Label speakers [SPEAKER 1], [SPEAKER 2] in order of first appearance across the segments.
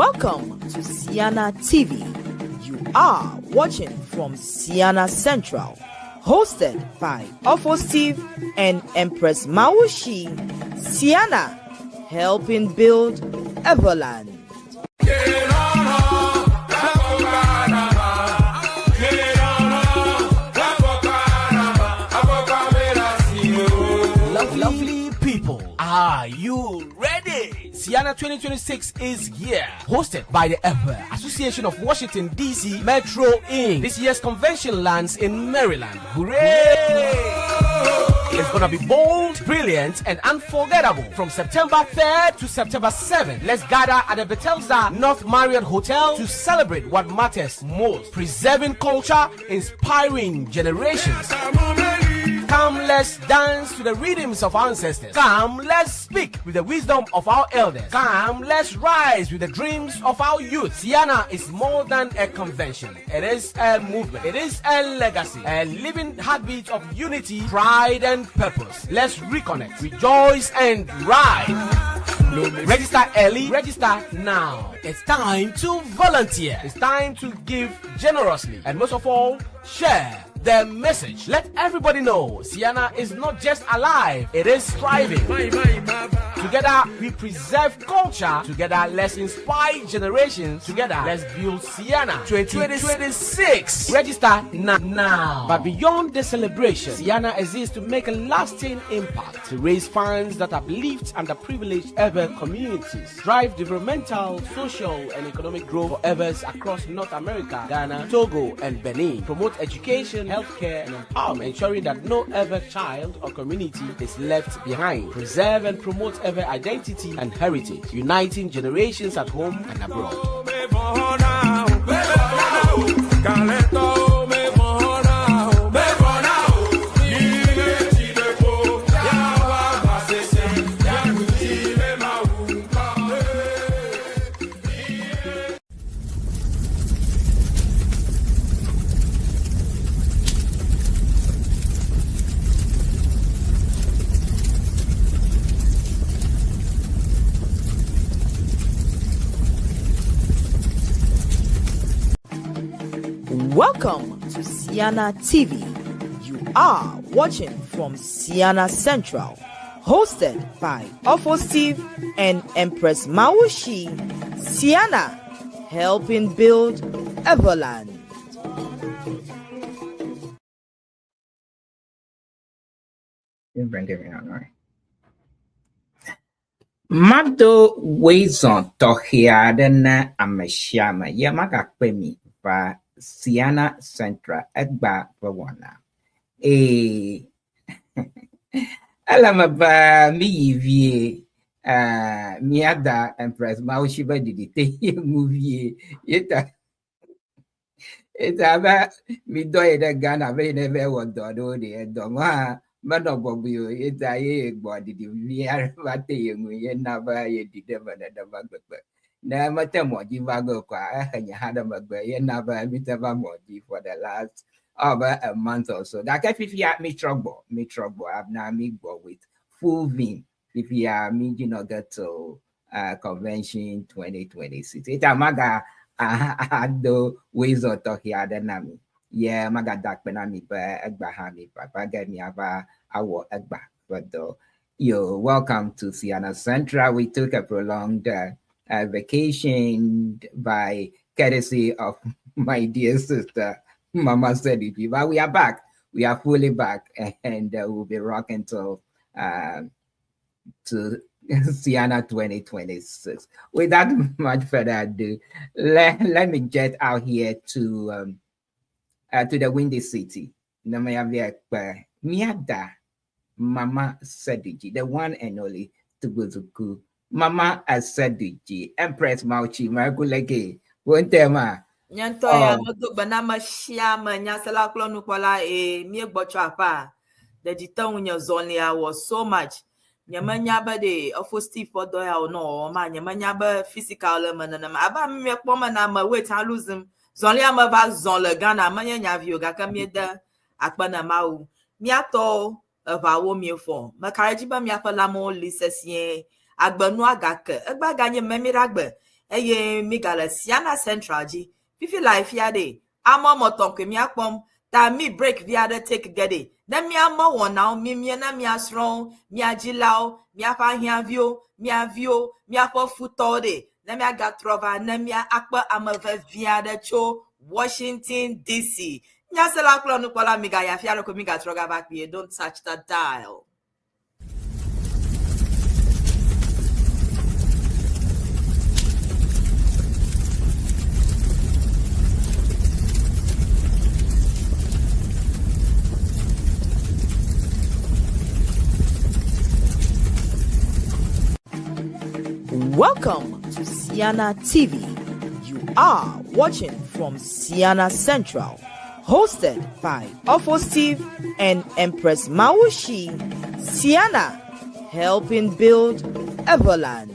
[SPEAKER 1] Welcome to Ceana TV. You are watching from Ceana Central, hosted by Show-Hosts-Efo and Empress Mawusi. Ceana, helping build Everland.
[SPEAKER 2] Lovely people, are you ready? Ceana 2026 is here, hosted by the Abla Association of Washington, D.C. Metro Inc. This year's convention lands in Maryland. Hooray! It's gonna be bold, brilliant, and unforgettable from September 3rd to September 7th. Let's gather at the Bethesda North Marriott Hotel to celebrate what matters most: preserving culture, inspiring generations. Come, let's dance to the rhythms of our ancestors. Come, let's speak with the wisdom of our elders. Come, let's rise with the dreams of our youth. Ceana is more than a convention. It is a movement. It is a legacy. A living heartbeat of unity, pride, and purpose. Let's reconnect, rejoice, and ride. Register early, register now. It's time to volunteer. It's time to give generously. And most of all, share the message. Let everybody know Ceana is not just alive, it is thriving. Together we preserve culture. Together let's inspire generations. Together let's build Ceana 2026. Register now. But beyond the celebration, Ceana exists to make a lasting impact, to raise funds that uplift underprivileged Ever communities, drive developmental, social, and economic growth for Evers across North America, Ghana, Togo, and Benin, promote education, healthcare, and empowerment, ensuring that no Ever child or community is left behind, preserve and promote Ever identity and heritage, uniting generations at home and abroad.
[SPEAKER 1] Welcome to Ceana TV. You are watching from Ceana Central, hosted by Show-Hosts-Efo and Empress Mawusi. Ceana, helping build Everland.
[SPEAKER 3] Mado Wazon Tohiadana Amashama Yamaga Kwemi by Ceana Central Egba Bawana. Alamaba mi miada Empress Mawusi did it movie yeta aba mi doye de Ghana be never was do de doma mano bobu yeta ye body the we are bate ye never ye did the bagbe na matemo divago kwa anya hada bagbe ye never mitava modi for the last over a month or so. That if you me trouble, I've now me go with full vim. If you are me, you know, get to convention 2026. It amaga do ways of talking other nami. Yeah, maga dak penami ba egba hami papa get me aba awo egba. But yo, welcome to Ceana Central. We took a prolonged vacation by courtesy of my dear sister Mama said it, but we are back. We are fully back, and we'll be rocking to Ceana 2026. Without much further ado, let me jet out here to the Windy City. Miada Mama Sediji, the one and only Tuguzuku. Mama Sediji, Empress Mauchi, Margulege, Wontema.
[SPEAKER 1] Nyanto ya moto banama shiama nyasala klonu kwala mie gbocho apa the jitan unya zone ya was so much nyamanya ba de Show-Hosts-Efo do ya no ma nyamanya ba physical manana ma aba me kpoma na ma wait aluzim zone ya ma ba zone le Ghana manya nya vio ga ka mi da akpa na mawu mi ato ba wo mi fo ma karaji ba mi afa la mo lisesien agbanu agake egba ganye memiragbe Migala Ceana Central G. Fifi life yade. Amo motonke mi akpom. Ta mi break viade take gede. Then mi amo one now. Mi na mi strong. Mi agilao. Mi afa hiavio. Mi avio. Mi afa futode. Then mi aga trova. Then mi akpa amave viade cho Washington DC. Nyasela klonu kwala miga ya fiaro ko miga troga back here. Don't touch the dial. Welcome to Ceana TV. You are watching from Ceana Central, hosted by Show-Hosts-Efo and Empress Mawusi. Ceana, helping build Everland.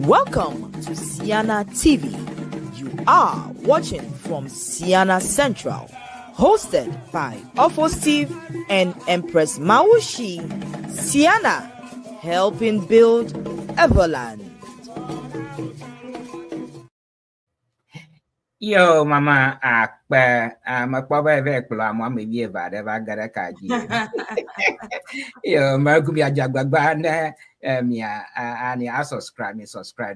[SPEAKER 1] Welcome to Ceana TV. You are watching from Ceana Central, hosted by Show-Hosts-Efo and Empress Mawusi. Ceana, helping build Everland.
[SPEAKER 3] Yo, mama, makpaba ve kula mo me vie va de va gara kaji. Yo, marku mi ajagbagba na ani subscribe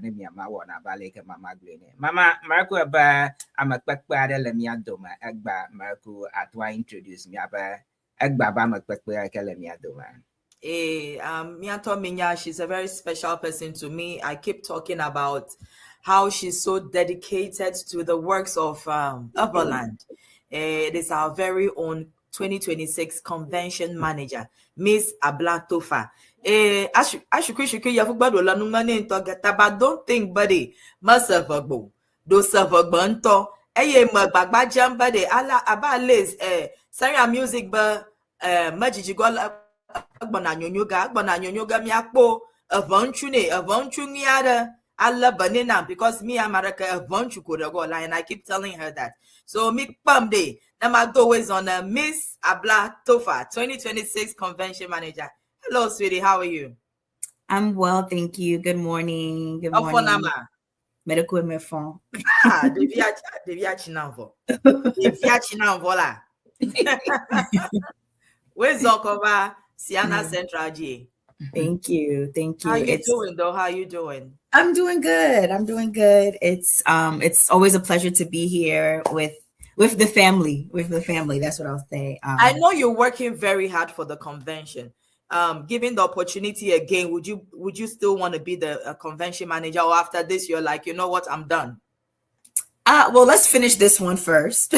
[SPEAKER 3] ni mi ma wona bale ke mama glene. Mama, marku aba amakpakpa de le mi adoma agba marku atwa introduce mi aba agba ba makpakpa ke le mi adoma.
[SPEAKER 1] Mianto Minya, she's a very special person to me. I keep talking about how she's so dedicated to the works of Everland. It is our very own 2026 convention manager, Miss Abla Tofa. But don't think, buddy, must have a go. Do serve a bunto. Magbagba jam, buddy. Aba Liz, Sarah music, but Majigola. Agbonanyonyoga miakpo avonchuniada alla banana because me America avonchu kodagola, and I keep telling her that. So me pamde na always on Miss Abla Tofa 2026 convention manager. Hello sweetie, how are you?
[SPEAKER 4] I'm well, thank you. Good morning. Good morning. Medical mefon.
[SPEAKER 1] Devia chinanvo la. Where's Zokova? Ceana Central G.
[SPEAKER 4] Thank you.
[SPEAKER 1] How you doing though? How you doing?
[SPEAKER 4] I'm doing good. It's always a pleasure to be here with the family. That's what I'll say.
[SPEAKER 1] I know you're working very hard for the convention. given the opportunity again, would you still want to be the convention manager, or after this you're like, you know what, I'm done?
[SPEAKER 4] Well, let's finish this one first.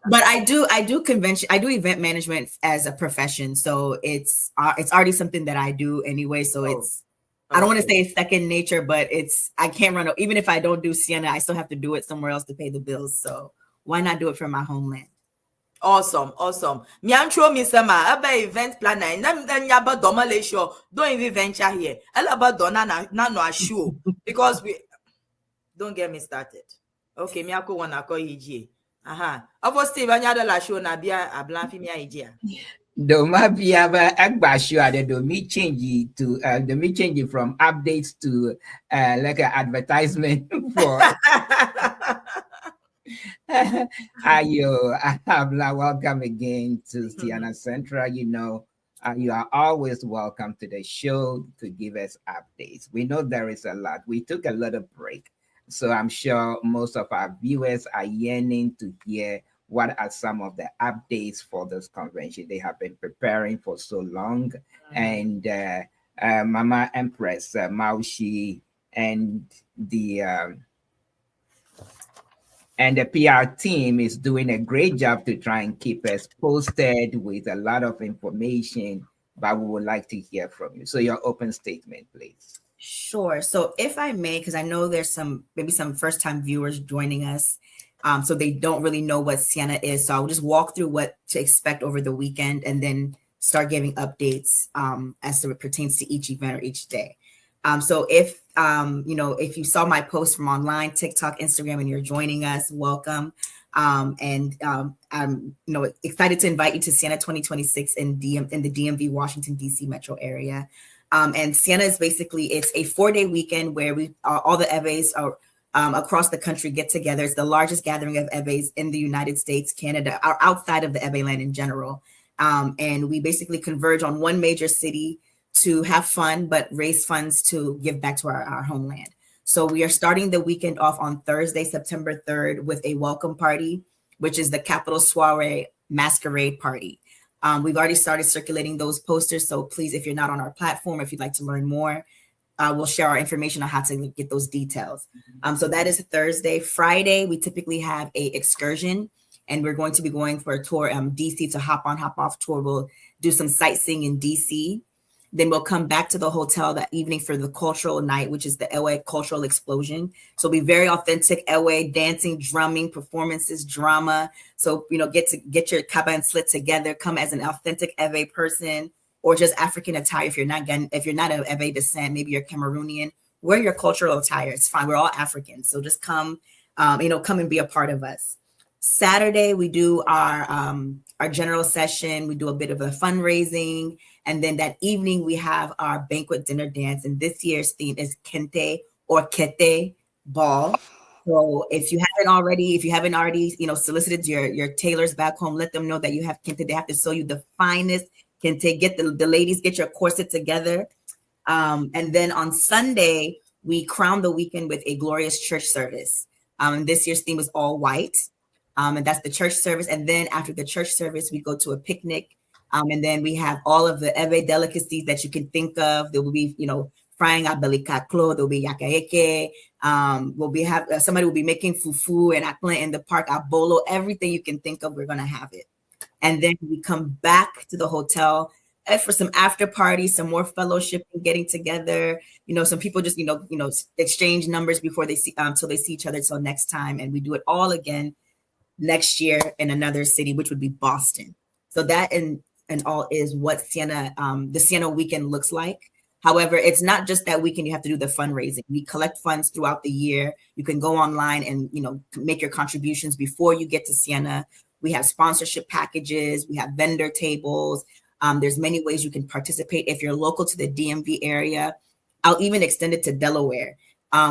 [SPEAKER 4] But I do event management as a profession, so it's already something that I do anyway. So it's I don't want to say it's second nature, but I can't run. Even if I don't do Ceana, I still have to do it somewhere else to pay the bills. So why not do it from my homeland?
[SPEAKER 1] Awesome. Miantro misema aba event planner. Nam nyaba domale show. Don't even venture here. Elaba dona na no show because we don't get me started. Okay, miako wana ko hiji. Aha. Obviously banyada la show na bia Abla fi mi hiji.
[SPEAKER 3] Do ma bia ba agba show ade do me change it from updates to like an advertisement for Ayo, Abla, welcome again to Ceana Central. You know, you are always welcome to the show to give us updates. We know there is a lot. We took a little break, so I'm sure most of our viewers are yearning to hear what are some of the updates for this convention. They have been preparing for so long, and Mama Empress, Mawusi, and the PR team is doing a great job to try and keep us posted with a lot of information, but we would like to hear from you. So your open statement, please.
[SPEAKER 4] Sure. So if I may, because I know there's maybe some first-time viewers joining us, so they don't really know what Ceana is. So I'll just walk through what to expect over the weekend and then start giving updates as it pertains to each event or each day. So if you saw my post from online, TikTok, Instagram, and you're joining us, welcome. I'm excited to invite you to Ceana 2026 in the DMV, Washington, D.C. metro area. And Ceana is it's a 4-day weekend where all the Eves are across the country get together. It's the largest gathering of Eves in the United States, Canada, or outside of the Ebe land in general. And we basically converge on one major city to have fun, but raise funds to give back to our homeland. So we are starting the weekend off on Thursday, September 3rd, with a welcome party, which is the Capital Soiree Masquerade Party. We've already started circulating those posters. So please, if you're not on our platform, if you'd like to learn more, we'll share our information on how to get those details. So that is Thursday. Friday, we typically have a excursion, and we're going to be going for a tour, DC, to hop on, hop off tour. We'll do some sightseeing in DC. Then we'll come back to the hotel that evening for the cultural night, which is the Ewe Cultural Explosion. So it'll be very authentic Ewe dancing, drumming, performances, drama. So, get your kaba and slit together, come as an authentic Ewe person, or just African attire. If you're not of Ewe descent, maybe you're Cameroonian, wear your cultural attire. It's fine. We're all Africans. So just come and be a part of us. Saturday, we do our general session. We do a bit of a fundraising. And then that evening, we have our banquet dinner dance. And this year's theme is Kente or Kete Ball. So if you haven't already, solicited your tailors back home, let them know that you have Kente. They have to sew you the finest Kente. Get the ladies, get your corset together. And then on Sunday, we crown the weekend with a glorious church service. This year's theme was all white. And that's the church service. And then after the church service, we go to a picnic. And then we have all of the Ewe delicacies that you can think of. There will be, frying abelikaklo. There will be yakaeke. Somebody will be making fufu and akple in the park, abolo, everything you can think of. We're going to have it. And then we come back to the hotel for some after parties, some more fellowship and getting together. Some people just, exchange numbers before they see, till they see each other till next time. And we do it all again next year in another city, which would be Boston. So that and all is what Ceana, the Ceana weekend looks like. However, it's not just that weekend. You have to do the fundraising. We collect funds throughout the year. You can go online and, make your contributions before you get to Ceana. We have sponsorship packages. We have vendor tables. There's many ways you can participate. If you're local to the DMV area, I'll even extend it to Delaware.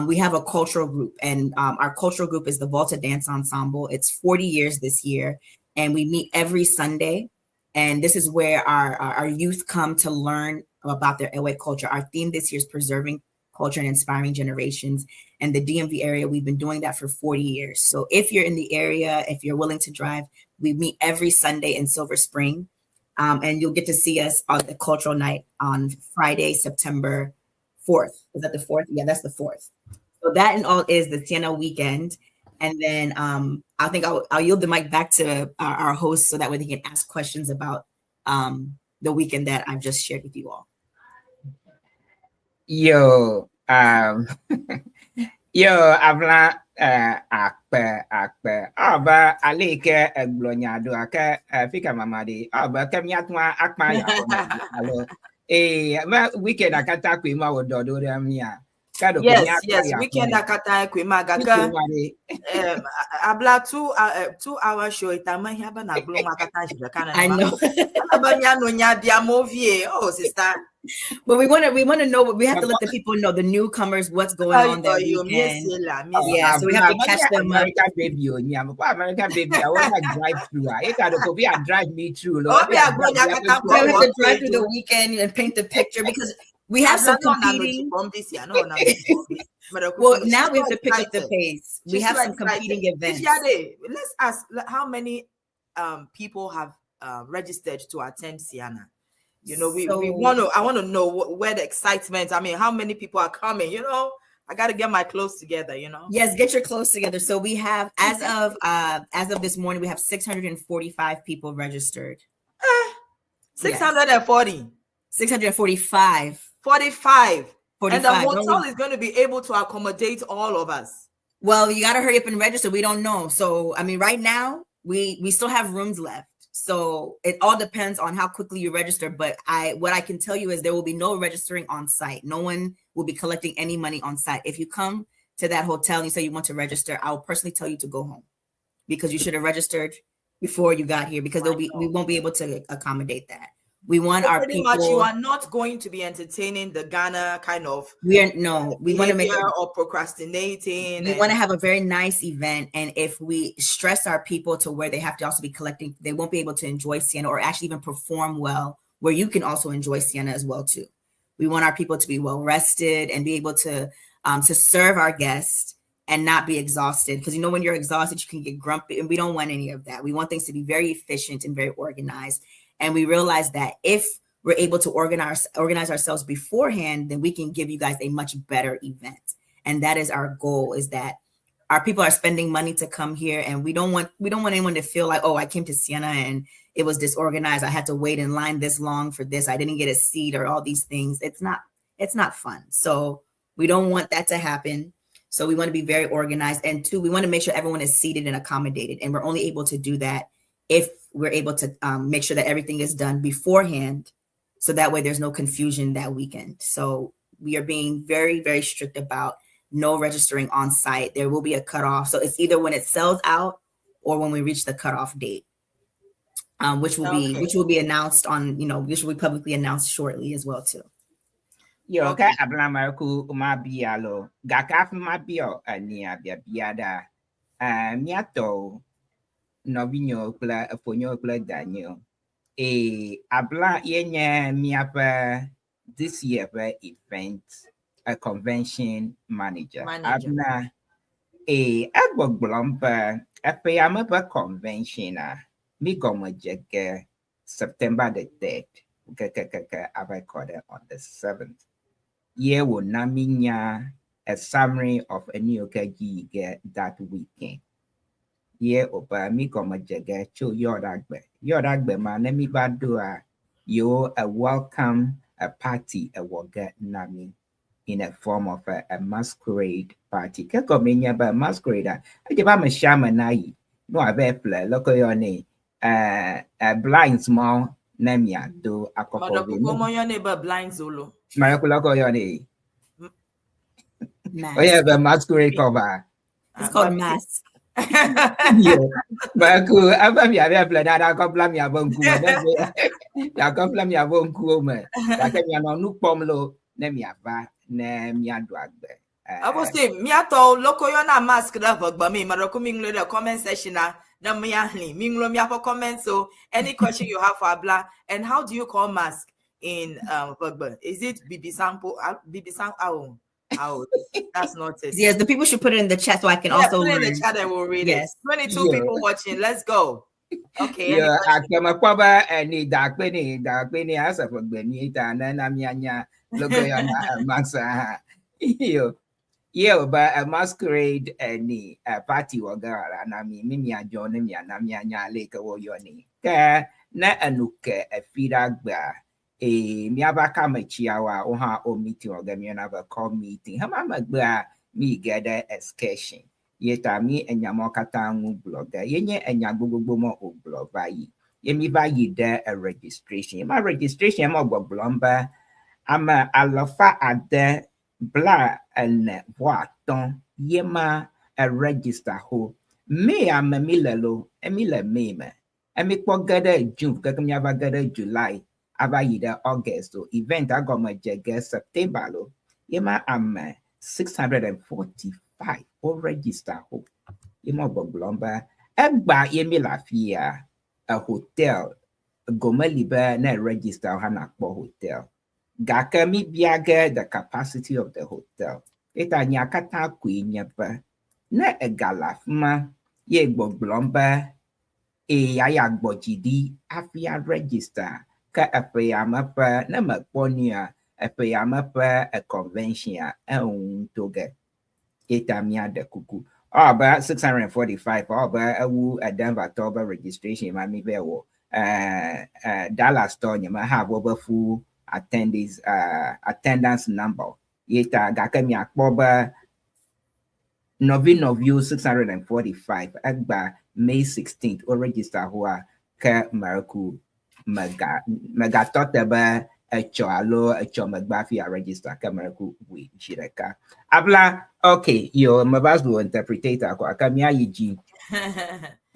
[SPEAKER 4] We have a cultural group, and our cultural group is the Volta Dance Ensemble. It's 40 years this year, and we meet every Sunday. And this is where our youth come to learn about their Ewe culture. Our theme this year is preserving culture and inspiring generations. And the DMV area, we've been doing that for 40 years. So if you're in the area, if you're willing to drive, we meet every Sunday in Silver Spring. And you'll get to see us on the cultural night on Friday, September 4th. Is that the 4th? Yeah, that's the 4th. So that and all is the Ceana weekend. And then I think I'll yield the mic back to our host so that way they can ask questions about the weekend that I've just shared with you all.
[SPEAKER 3] Yo, Abla, akpe. Aba alike eglonya do aka fika mamadi. Aba kemiatwa akma ya alo. Ma weekend akata kwe ma wododo ramia. Kado
[SPEAKER 1] Yes, weekend akata kwe magaka. Abla 2 hour show itama hiaba na blo makata shibakana.
[SPEAKER 4] I know.
[SPEAKER 1] Abanya no nya dia movie. Oh, sister.
[SPEAKER 4] But we want to know. We have to let the people know, the newcomers, what's going on that weekend. Yeah, so we have to catch them up.
[SPEAKER 3] American baby, American baby. I want to drive through. I got to go and drive me through.
[SPEAKER 4] We have to drive through the weekend and paint the picture because we have some competing. Well, now we have to pick up the pace. We have some competing events.
[SPEAKER 1] Let's ask how many people have registered to attend Ceana. You know, I want to know where the excitement, I mean, how many people are coming, you know, I got to get my clothes together, you know.
[SPEAKER 4] Yes, get your clothes together. So we have, as of this morning, we have 645 people registered.
[SPEAKER 1] 640.
[SPEAKER 4] 645.
[SPEAKER 1] 45. And the hotel is going to be able to accommodate all of us.
[SPEAKER 4] Well, you got to hurry up and register. We don't know. So, I mean, right now, we still have rooms left. So it all depends on how quickly you register. But what I can tell you is there will be no registering on site. No one will be collecting any money on site. If you come to that hotel and you say you want to register, I will personally tell you to go home because you should have registered before you got here because we won't be able to accommodate that. We want our people.
[SPEAKER 1] Much you are not going to be entertaining the Ghana kind of.
[SPEAKER 4] We want to make it
[SPEAKER 1] or procrastinating.
[SPEAKER 4] We want to have a very nice event, and if we stress our people to where they have to also be collecting, they won't be able to enjoy Ceana or actually even perform well. Where you can also enjoy Ceana as well too. We want our people to be well rested and be able to serve our guests and not be exhausted. Because you know when you're exhausted, you can get grumpy, and we don't want any of that. We want things to be very efficient and very organized. And we realize that if we're able to organize ourselves beforehand, then we can give you guys a much better event. And that is our goal, is that our people are spending money to come here. And we don't want anyone to feel like, oh, I came to Ceana and it was disorganized. I had to wait in line this long for this. I didn't get a seat or all these things. It's not fun. So we don't want that to happen. So we want to be very organized. And two, we want to make sure everyone is seated and accommodated. And we're only able to do that if we're able to make sure that everything is done beforehand, so that way there's no confusion that weekend. So we are being very, very strict about no registering on site. There will be a cutoff. So it's either when it sells out or when we reach the cutoff date, which will be announced on, which will be publicly announced shortly as well too.
[SPEAKER 3] Yo, okay, Abla Marku Umabialo, Gakaf Mabio, Ania Biada, Miato. Novinho pla ponyo pla Daniel. Abla yenye miapa this year event a convention manager. Abla agbo glompa apayama convention mi gomo jege September the 3rd. I recorded on the 7th. Ye will naminya a summary of a new KG get that weekend. Yeah, opa mi koma jege cho yodagbe man mi badua yo a welcome a party a woga nami in a form of a masquerade party. Kako menya ba masquerade aje ba ma shama nai no abefle loko yone blind small namia do akoko
[SPEAKER 1] we no mo yone ba blind solo
[SPEAKER 3] marakula ko yone oh yeah, the masquerade cover.
[SPEAKER 4] It's called mask.
[SPEAKER 3] Yeah, baku apa biar plan ada kau plan ya bangku, ya kau plan ya bangku me, ya kan ya nonu pom lo ne mi apa ne mi aduag be.
[SPEAKER 1] Abo say mi ato loko yo na mask da vagba me maroko minglo the comment section na mi ahli minglo mi apo comment. So any question you have for Abla, and how do you call mask in vagba? Is it bibi sample Oh, that's not it.
[SPEAKER 4] Yes, the people should put it in the chat so I can also
[SPEAKER 1] put it
[SPEAKER 4] learn.
[SPEAKER 1] in the chat and we'll read
[SPEAKER 4] it.
[SPEAKER 1] 22 people watching. Let's go. Okay.
[SPEAKER 3] Yo,
[SPEAKER 1] Any question?
[SPEAKER 3] akama kwaba ni dakpe ni asa for gbeni ta na mianya logo ya na masa. Yo, but a masquerade ni a party wagara na mi ajo ne mi na mianya leka wo yoni. Ka na anuke a firagba mi abaka machiawa oha o meeting or gami na ba call meeting. Hama magba mi gather excursion. Yeta mi enyamo katangu blogger. Yenye enyagbogbo mo o blogger yi. Yemi ba yi de a registration. My registration mo blomba. Ama alofa ade bla and waton yema a register ho. Me am a milelo, emile meme. Emi gada June, kakamya gada July, aba yida August, so event I got my jagger September lo. Yema am 645 or register ho. Yema boglomba. Egba yemi la fia a hotel. Goma liba na register hanakbo hotel. Gakami biaga the capacity of the hotel. Eta nyakata kuinyapa. Na egalafma ye gboglomba ya gbojidi afia register ka apeyamapa na makponia apeyamapa a convention toge. Eta mia de kuku. About 645 awu a Denver Toba registration mami bewo. Dallas store nyama have over full attendance number. Yeta gakami akboba Novin of you 645 agba May 16th or register hoa ka Maraku maga totaba echo alo echo magbafi a register ka Maraku we shireka. Abla okay yo mabazu interpretator ko akamia yiji.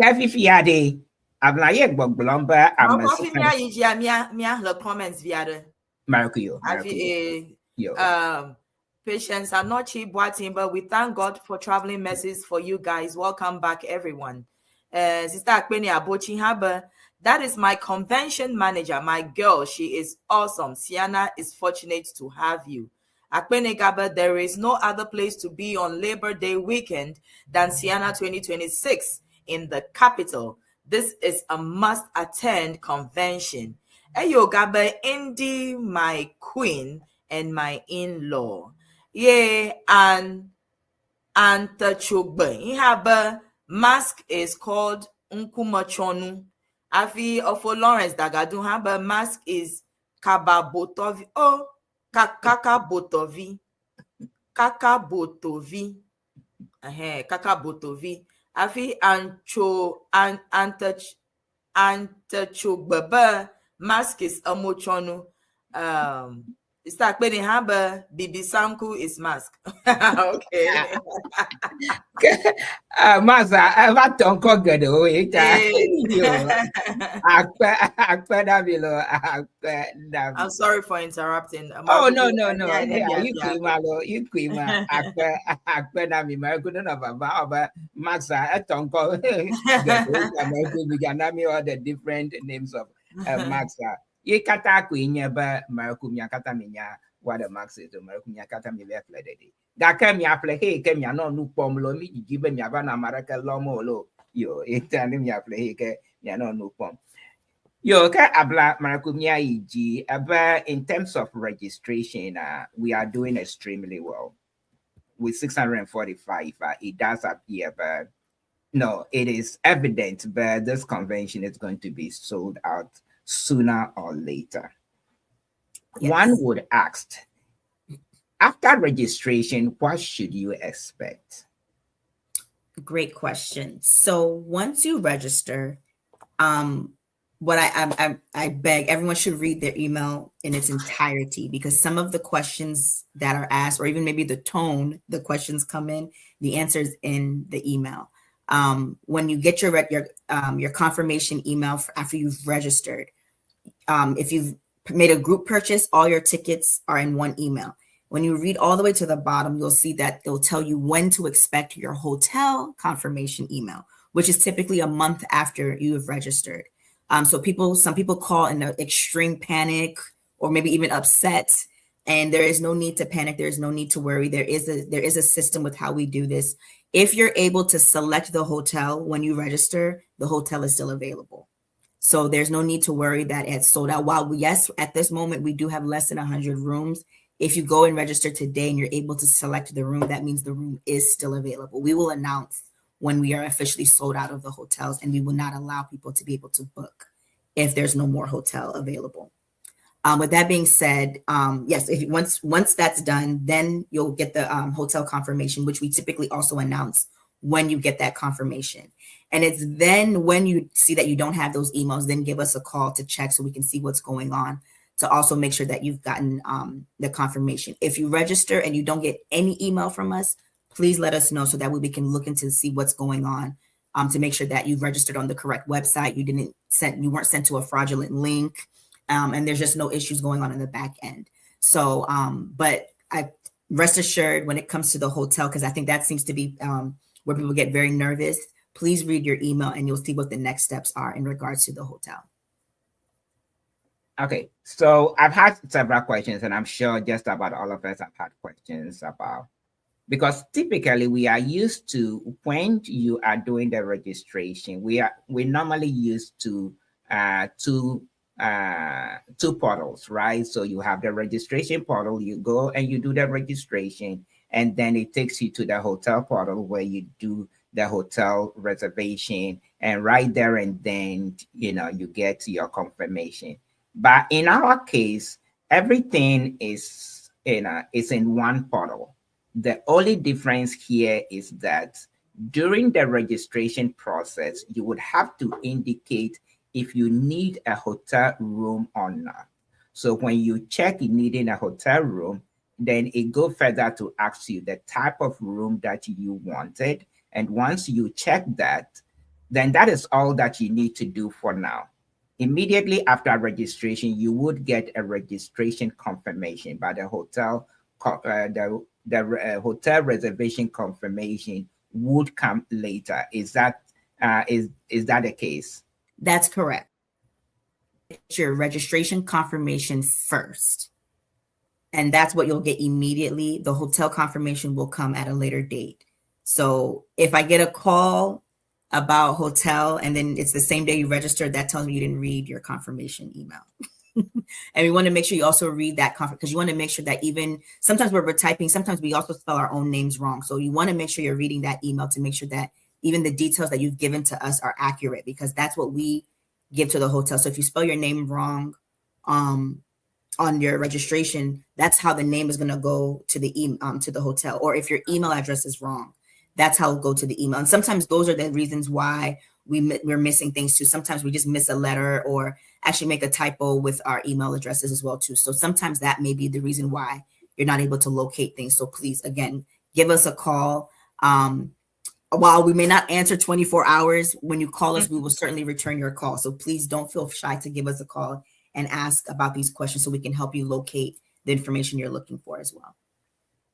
[SPEAKER 3] Kafi fiade Abla ye gboglomba
[SPEAKER 1] Now,
[SPEAKER 3] am
[SPEAKER 1] coffee mia yijia mia the comments via the
[SPEAKER 3] Maraku
[SPEAKER 1] yo. Patients are not cheap boating, but we thank God for traveling messages for you guys. Welcome back, everyone. Sister Akpeni Abochi Haba, that is my convention manager, my girl. She is awesome. Ceana is fortunate to have you. Akpeni Gaba, there is no other place to be on Labor Day weekend than Ceana 2026 in the capital. This is a must-attend convention. Eyo Gaba, Indy, my queen and my in-law. Yeah, and the chugbe. Have mask is called Nkumachonu. Afi ofo Lawrence Dagadu have a mask is Kababotovi. Oh, Kakabotovi. Kakabotovi. Kakabotovi. Afi ancho chugbe mask is Amochonu. Start putting haba Bibi Sanku is mask. Okay.
[SPEAKER 3] Masa, I've don't conquer the way.
[SPEAKER 1] I'm sorry for interrupting.
[SPEAKER 3] Oh no. Yeah, you queen akpena mi ma couldn't have about Masa, I don't call all the different names of Masa. Ye kata kuinya ba Marakumia kata minya what a max is Marakumia kata mi left lady. Gaka mi apple hey kemia no nu pomlo mi gibe mi abana maraka lomo lo yo etani mi apple hey ke ya no nu pom. Yo ka Abla Marakumia iji aba in terms of registration we are doing extremely well. With 645 it does appear but no, it is evident that this convention is going to be sold out sooner or later. Yes. One would ask, after registration, what should you expect?
[SPEAKER 4] Great question. So once you register, what I beg everyone should read their email in its entirety, because some of the questions that are asked, or even maybe the tone the questions come in, the answers in the email. When you get your confirmation email after you've registered, if you've made a group purchase, all your tickets are in one email. When you read all the way to the bottom, you'll see that they'll tell you when to expect your hotel confirmation email, which is typically a month after you have registered. So some people call in an extreme panic or maybe even upset, And there is no need to panic. There is no need to worry. There is a system with how we do this. If you're able to select the hotel when you register, the hotel is still available. So there's no need to worry that it's sold out. While yes, at this moment, we do have less than 100 rooms. If you go and register today and you're able to select the room, that means the room is still available. We will announce when we are officially sold out of the hotels, and we will not allow people to be able to book if there's no more hotel available. With that being said, yes, once that's done, then you'll get the hotel confirmation, which we typically also announce when you get that confirmation. And it's then when you see that you don't have those emails, then give us a call to check so we can see what's going on, to also make sure that you've gotten the confirmation. If you register and you don't get any email from us, please let us know so that way we can look into see what's going on, to make sure that you've registered on the correct website. You weren't sent to a fraudulent link, and there's just no issues going on in the back end. So, but I rest assured when it comes to the hotel, because I think that seems to be where people get very nervous. Please read your email and you'll see what the next steps are in regards to the hotel.
[SPEAKER 3] Okay, so I've had several questions, and I'm sure just about all of us have had questions about, because typically we are used to, when you are doing the registration, we normally used to two portals, right? So you have the registration portal, you go and you do the registration, and then it takes you to the hotel portal where you do the hotel reservation, and right there and then, you get your confirmation. But in our case, everything is in one portal. The only difference here is that during the registration process, you would have to indicate if you need a hotel room or not. So when you check in needing a hotel room, then it goes further to ask you the type of room that you wanted. And once you check that, then that is all that you need to do for now. Immediately after registration, you would get a registration confirmation, but the hotel reservation confirmation would come later. Is that the case?
[SPEAKER 4] That's correct. It's your registration confirmation first, and that's what you'll get immediately. The hotel confirmation will come at a later date. So if I get a call about hotel and then it's the same day you registered, that tells me you didn't read your confirmation email. And we want to make sure you also read that because you want to make sure that even sometimes when we're typing, sometimes we also spell our own names wrong. So you want to make sure you're reading that email to make sure that even the details that you've given to us are accurate, because that's what we give to the hotel. So if you spell your name wrong on your registration, that's how the name is going to go to the hotel. Or if your email address is wrong, that's how it'll go to the email. And sometimes those are the reasons why we're missing things too. Sometimes we just miss a letter or actually make a typo with our email addresses as well too. So sometimes that may be the reason why you're not able to locate things. So please, again, give us a call. While we may not answer 24 hours, when you call us, we will certainly return your call. So please don't feel shy to give us a call and ask about these questions so we can help you locate the information you're looking for as well.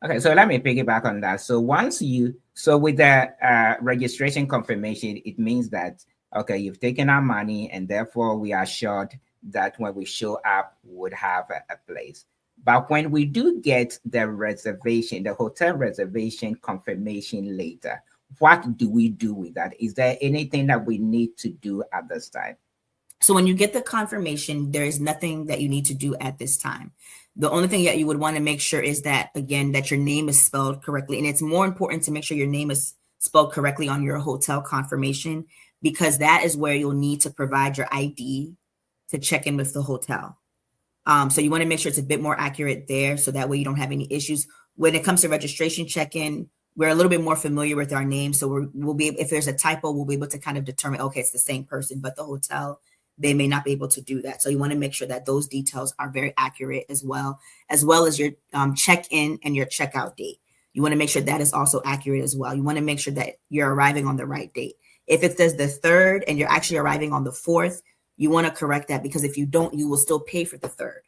[SPEAKER 3] Okay, so let me piggyback on that. So with the registration confirmation, it means that, okay, you've taken our money and therefore we are assured that when we show up, we would have a place. But when we do get the reservation, the hotel reservation confirmation later, what do we do with that? Is there anything that we need to do at this time?
[SPEAKER 4] So when you get the confirmation, there is nothing that you need to do at this time. The only thing that you would want to make sure is that, again, that your name is spelled correctly. And it's more important to make sure your name is spelled correctly on your hotel confirmation, because that is where you'll need to provide your ID to check in with the hotel. So you want to make sure it's a bit more accurate there, so that way you don't have any issues. When it comes to registration check-in, we're a little bit more familiar with our name. So we'll be, if there's a typo, we'll be able to kind of determine, okay, it's the same person, but the hotel, they may not be able to do that. So you want to make sure that those details are very accurate as well as your check-in and your checkout date. You want to make sure that is also accurate as well. You want to make sure that you're arriving on the right date. If it says the 3rd and you're actually arriving on the 4th, you want to correct that, because if you don't, you will still pay for the 3rd.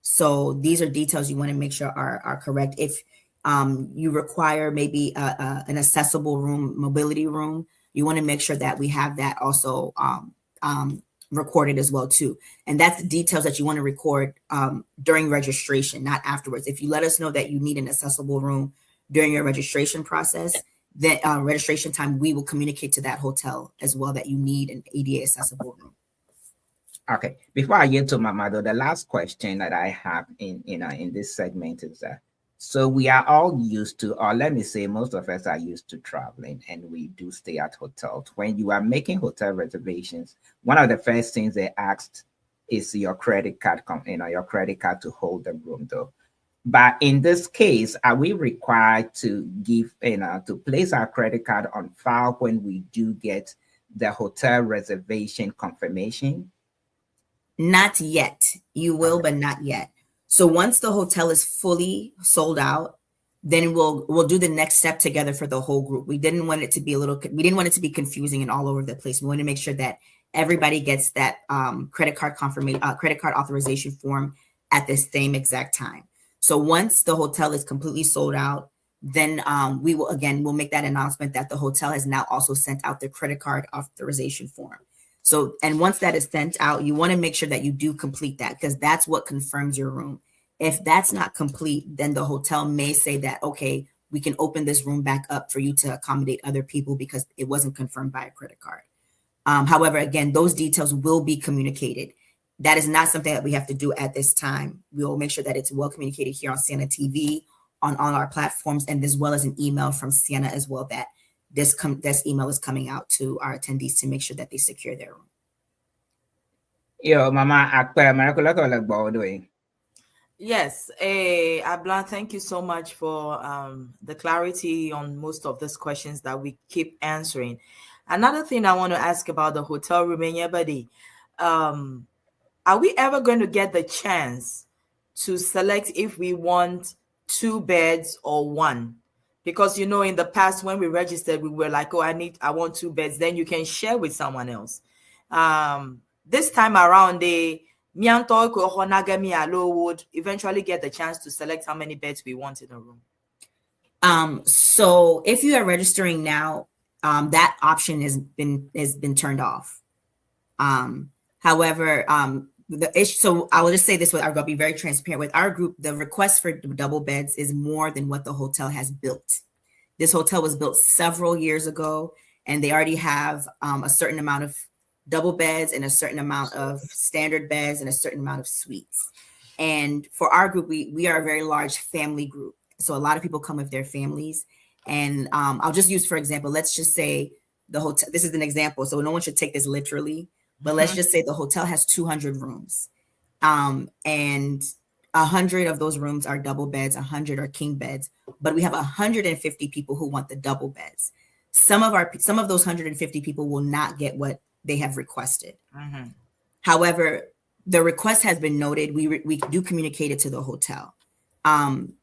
[SPEAKER 4] So these are details you want to make sure are correct. If you require maybe an accessible room, mobility room, you want to make sure that we have that also recorded as well too. And that's the details that you want to record during registration, not afterwards. If you let us know that you need an accessible room during your registration process, then registration time, we will communicate to that hotel as well that you need an ADA accessible room.
[SPEAKER 3] Okay, before I get to Mama, though, the last question that I have in this segment is that, so we are all used to, or let me say, most of us are used to traveling, and we do stay at hotels. When you are making hotel reservations, one of the first things they asked is your credit card, your credit card to hold the room, though. But in this case, are we required to give, to place our credit card on file when we do get the hotel reservation confirmation?
[SPEAKER 4] Not yet. You will, but not yet. So once the hotel is fully sold out, then we'll do the next step together for the whole group. We didn't want it to be confusing and all over the place. We want to make sure that everybody gets that credit card authorization form at the same exact time. So once the hotel is completely sold out, then we'll make that announcement that the hotel has now also sent out the credit card authorization form. So, and once that is sent out, you want to make sure that you do complete that, because that's what confirms your room. If that's not complete, then the hotel may say that, okay, we can open this room back up for you to accommodate other people because it wasn't confirmed by a credit card. However, again, those details will be communicated. That is not something that we have to do at this time. We will make sure that it's well communicated here on Ceana TV, on our platforms, and as well as an email from Ceana as well, that this email is coming out to our attendees to make sure that they secure their room.
[SPEAKER 3] Yo, Mama,
[SPEAKER 1] Yes, Abla, thank you so much for the clarity on most of these questions that we keep answering. Another thing I want to ask about the hotel room, are we ever going to get the chance to select if we want 2 beds or 1? Because, in the past when we registered, we were like, oh, I want 2 beds. Then you can share with someone else. This time around, would eventually get the chance to select how many beds we want in a room.
[SPEAKER 4] So if you are registering now, that option has been turned off. However, so I will just say this, I'll be very transparent with our group. The request for double beds is more than what the hotel has built. This hotel was built several years ago, and they already have a certain amount of double beds and a certain amount of standard beds and a certain amount of suites. And for our group, we are a very large family group. So a lot of people come with their families. And I'll just use, for example, let's just say the hotel, this is an example, so no one should take this literally, but let's just say the hotel has 200 rooms. And 100 of those rooms are double beds, 100 are king beds, but we have 150 people who want the double beds. Some of those 150 people will not get what they have requested. Mm-hmm. However, the request has been noted. We do communicate it to the hotel.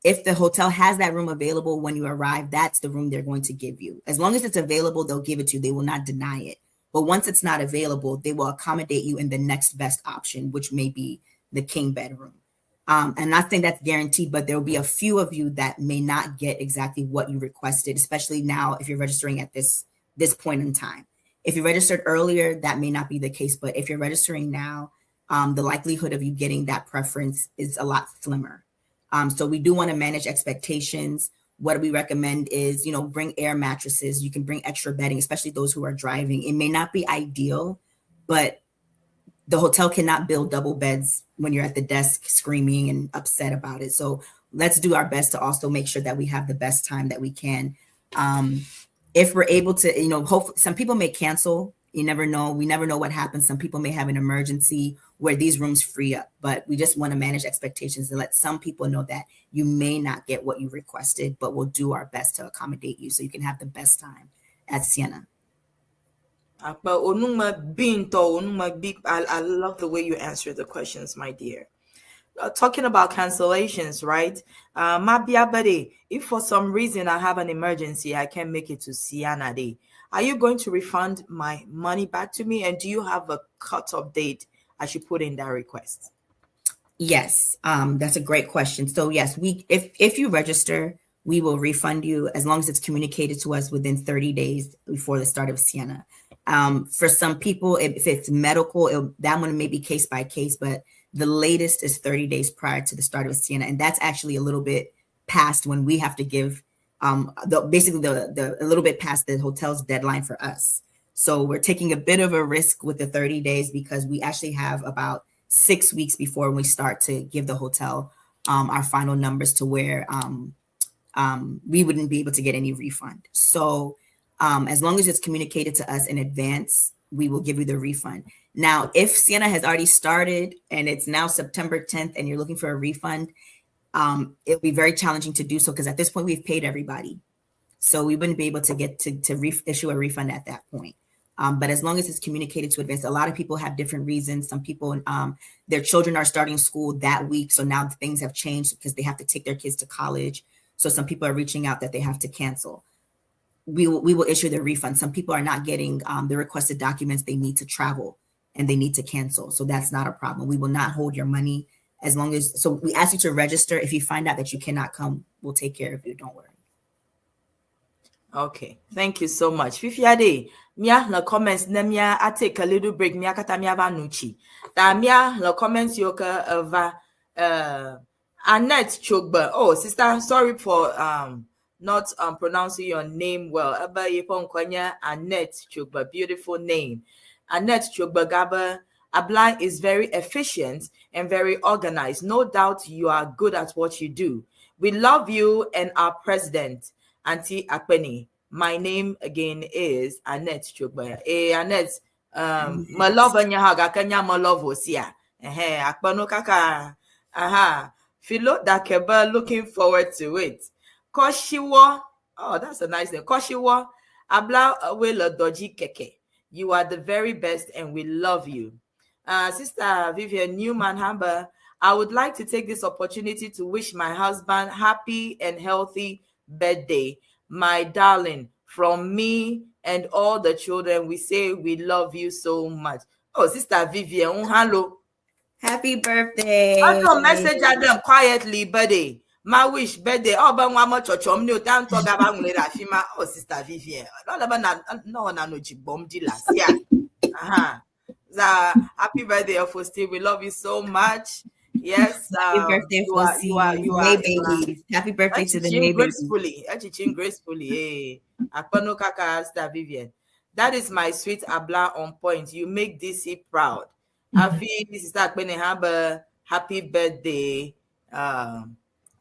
[SPEAKER 4] If the hotel has that room available when you arrive, that's the room they're going to give you. As long as it's available, they'll give it to you. They will not deny it. But once it's not available, they will accommodate you in the next best option, which may be the king bedroom. And not saying that's guaranteed, but there will be a few of you that may not get exactly what you requested, especially now if you're registering at this point in time. If you registered earlier, that may not be the case. But if you're registering now, the likelihood of you getting that preference is a lot slimmer. So we do want to manage expectations. What we recommend is, bring air mattresses. You can bring extra bedding, especially those who are driving. It may not be ideal, but the hotel cannot build double beds when you're at the desk screaming and upset about it. So let's do our best to also make sure that we have the best time that we can. If we're able to, hopefully some people may cancel. You never know. We never know what happens. Some people may have an emergency where these rooms free up, but we just want to manage expectations and let some people know that you may not get what you requested, but we'll do our best to accommodate you so you can have the best time at Ceana.
[SPEAKER 1] I love the way you answer the questions, my dear. Talking about cancellations, right? If for some reason I have an emergency, I can't make it to Ceana Day, are you going to refund my money back to me? And do you have a cutoff date I should put in that request?
[SPEAKER 4] Yes, that's a great question. So yes, if you register, we will refund you as long as it's communicated to us within 30 days before the start of Ceana. For some people, if it's medical, that one may be case by case, but the latest is 30 days prior to the start of Ceana. And that's actually a little bit past when we have to give, basically a little bit past the hotel's deadline for us. So we're taking a bit of a risk with the 30 days because we actually have about 6 weeks before we start to give the hotel our final numbers to where we wouldn't be able to get any refund. So as long as it's communicated to us in advance, we will give you the refund. Now, if Ceana has already started and it's now September 10th and you're looking for a refund, it'll be very challenging to do so because at this point we've paid everybody. So we wouldn't be able to get to issue a refund at that point. But as long as it's communicated to advance, a lot of people have different reasons. Some people, their children are starting school that week. So now things have changed because they have to take their kids to college. So some people are reaching out that they have to cancel. We will issue the refund. Some people are not getting the requested documents they need to travel and they need to cancel. So that's not a problem. We will not hold your money as long as, so we ask you to register. If you find out that you cannot come, we'll take care of you. Don't worry.
[SPEAKER 1] Okay, thank you so much. Fifiade, mia na comments na mia I take a little break mia kata mia va nuchi. Ta mia na comments yoka va Annette Chogba. Oh, sister, sorry for not pronouncing your name well. Aba yepon kwanya Annette Chogba, beautiful name. Annette Chogba Gaba. Abla is very efficient and very organized. No doubt you are good at what you do. We love you and our president, Auntie Akpeni. My name again is Annette Chogba. Annette, my love anya haga kanya my love osia. Akpano kaka. Aha. Philo Dakeba, looking forward to it. Koshiwa. Oh, that's a nice name. Koshiwa. Abla will dodgy keke. You are the very best and we love you. Sister Vivian Newman Hamber, I would like to take this opportunity to wish my husband happy and healthy birthday. My darling, from me and all the children, we say we love you so much. Oh, Sister Vivian, hello.
[SPEAKER 4] Happy birthday.
[SPEAKER 1] I don't message at them quietly, buddy. My wish birthday. Oh, but one much or new time talk about Rafima. Oh, Sister Vivian. No, bomb dealers. Yeah. Happy birthday, Steve. We love you so much. Yes.
[SPEAKER 4] Happy birthday,
[SPEAKER 1] you are
[SPEAKER 4] babies. Happy birthday to the May
[SPEAKER 1] gracefully. Gracefully. Akpano kaka, Sister Vivian. That is my sweet Abla on point. You make DC proud. Happy birthday.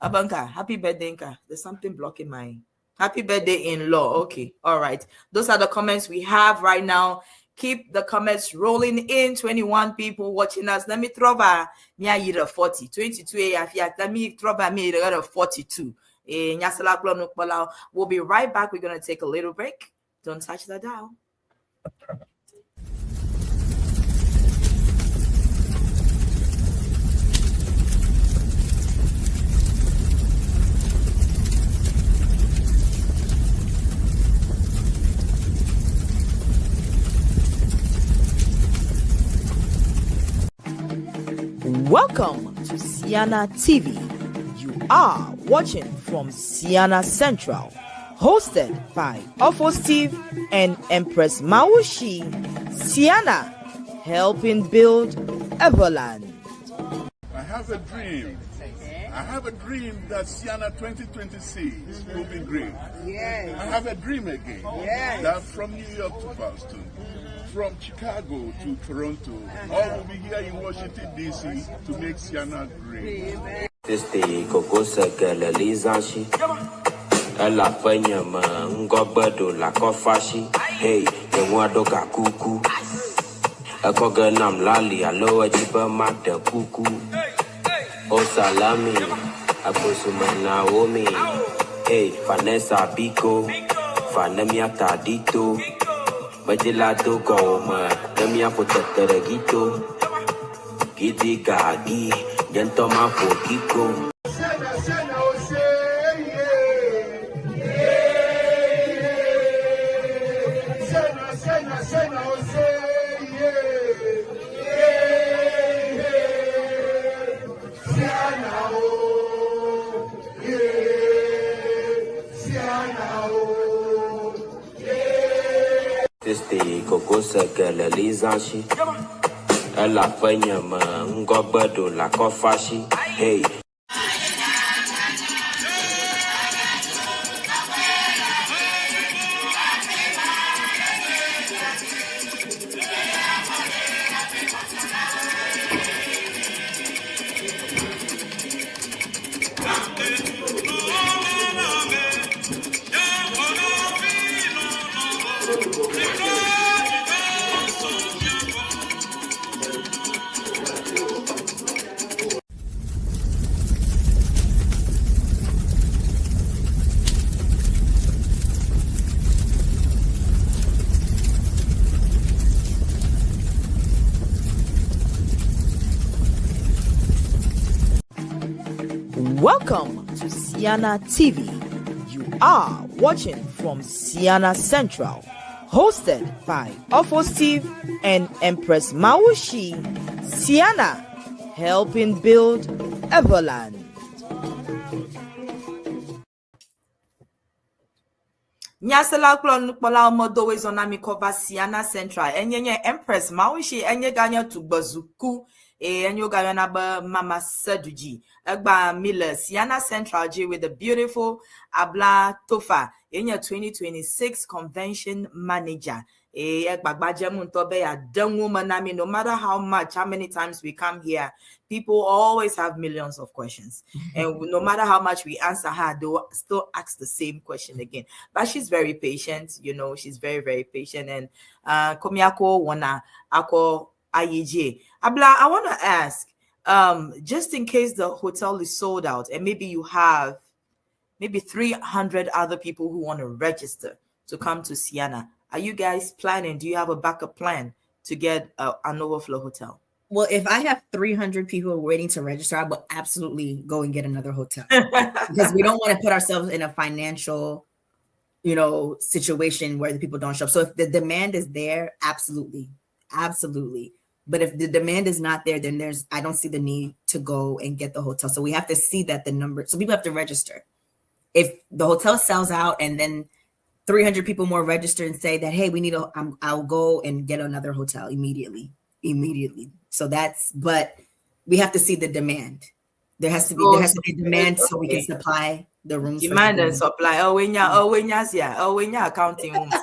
[SPEAKER 1] Abanka, happy birthday, Nka. There's something blocking my happy birthday in law. Okay, all right. Those are the comments we have right now. Keep the comments rolling in. 21 people watching us. Let me throw me a year 40, 22. Let me throw me a 42. We'll be right back. We're gonna take a little break. Don't touch the dial. Welcome to Ceana TV. You are watching from Ceana Central, hosted by Show-Hosts-Efo and Empress Mawusi. Ceana, helping build Everland.
[SPEAKER 5] I have a dream. I have a dream that Ceana 2026 will be great.
[SPEAKER 6] Yes.
[SPEAKER 5] I have a dream again.
[SPEAKER 6] Yes.
[SPEAKER 5] That from New York to Boston, from Chicago to Toronto, all will be here in Washington, D.C. to make Ceana great.
[SPEAKER 7] Este cocosa que la lisanchi, ela apanha ngobado la kofashi, hey, the wado kakuku, a koganam lali, alo a chiba mata kuku, o salami, a kusuma Naomi, hey, Vanessa Biko, Fanemia Tadito. Bajelato goma, namia potateragito, Gidi Gagi, Gentoma Pokiko. Este coco sekele lizashi. Ela penya ma ngobado la kofashi. Hey.
[SPEAKER 1] Welcome to Ceana TV. You are watching from Ceana Central, hosted by Show-Hosts-Efo and Empress Mawusi. Ceana, helping build Everland. Nyasala klon pola modo we zonami cover Ceana Central. Enye Empress Mawusi enye ganya to bazuku. Enyo ganya ba Mama Saduji. Agba Miller, Ceana Central G with the beautiful Abla Tofa, in your 2026 convention manager. No matter how many times we come here, people always have millions of questions. And no matter how much we answer her, they'll still ask the same question again. But she's very patient, she's very, very patient. And Komiako wana ako IEJ. Abla, I want to ask, just in case the hotel is sold out and maybe you have 300 other people who want to register to come to Ceana, are you guys planning? Do you have a backup plan to get an overflow hotel?
[SPEAKER 4] Well, if I have 300 people waiting to register, I will absolutely go and get another hotel because we don't want to put ourselves in a financial, situation where the people don't show up. So if the demand is there, absolutely. But if the demand is not there, then I don't see the need to go and get the hotel. So we have to see that the number, so people have to register. If the hotel sells out and then 300 people more register and say that, hey, I'll go and get another hotel immediately. So but we have to see the demand. There has to be demand so we can supply the rooms.
[SPEAKER 1] Demand and supply. Accounting rooms.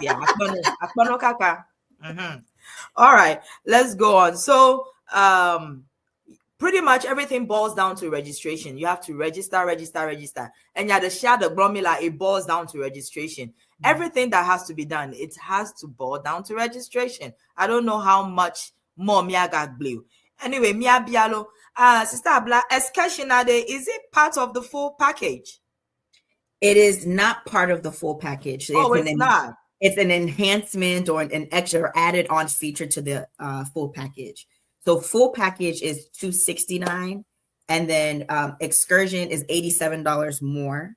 [SPEAKER 1] All right, let's go on. So pretty much everything boils down to registration. You have to register. And the share the bromila, it boils down to registration. Everything that has to be done, it has to boil down to registration. I don't know how much more Miaga blue. Anyway, Mia Bialo, Sister Abla, Eskashinade, is it part of the full package?
[SPEAKER 4] It is not part of the full package.
[SPEAKER 1] It's not.
[SPEAKER 4] It's an enhancement or an extra or added on feature to the full package. So full package is $269, and then excursion is $87 more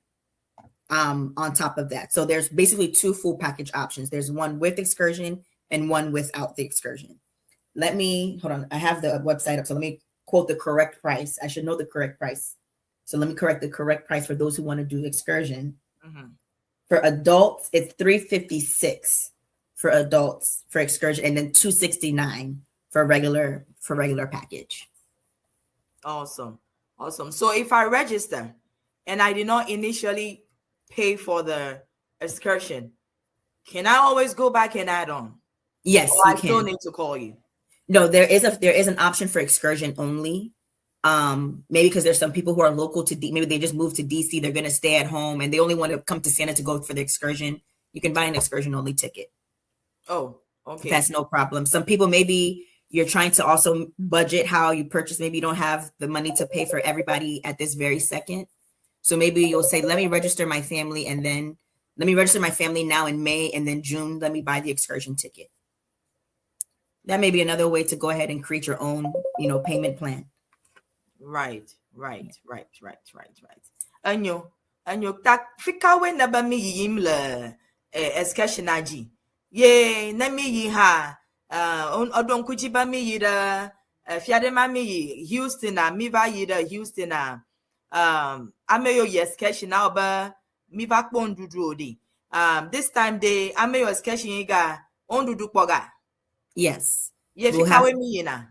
[SPEAKER 4] on top of that. So there's basically two full package options. There's one with excursion and one without the excursion. Hold on. I have the website up. So let me quote the correct price. I should know the correct price. So let me correct the correct price for those who want to do excursion. Mm-hmm. For adults, it's $356 for adults for excursion, and then $269 for regular package.
[SPEAKER 1] Awesome. So if I register and I did not initially pay for the excursion, can I always go back and add on?
[SPEAKER 4] Yes,
[SPEAKER 1] or I still need to call you.
[SPEAKER 4] No, there is an option for excursion only. Maybe because there's some people who are local to maybe they just moved to DC, they're going to stay at home and they only want to come to Ceana to go for the excursion. You can buy an excursion only ticket.
[SPEAKER 1] Oh, okay.
[SPEAKER 4] That's no problem. Some people, maybe you're trying to also budget how you purchase. Maybe you don't have the money to pay for everybody at this very second. So maybe you'll say, let me register my family now in May, and then June, let me buy the excursion ticket. That may be another way to go ahead and create your own, payment plan.
[SPEAKER 1] Right. Anyo tak fika we na ba mi yim le excursion aji. Ye na mi yi ha odon kuji ba mi yi da fiade ma mi yi Houston na mi va yi da Houston na ameyo excursion na ba mi va kpon dudu odi. This time they ameyo excursion yi ga on dudu poga.
[SPEAKER 4] Yes.
[SPEAKER 1] Yeah, if
[SPEAKER 4] We'll
[SPEAKER 1] you
[SPEAKER 4] have
[SPEAKER 1] carry me, you know.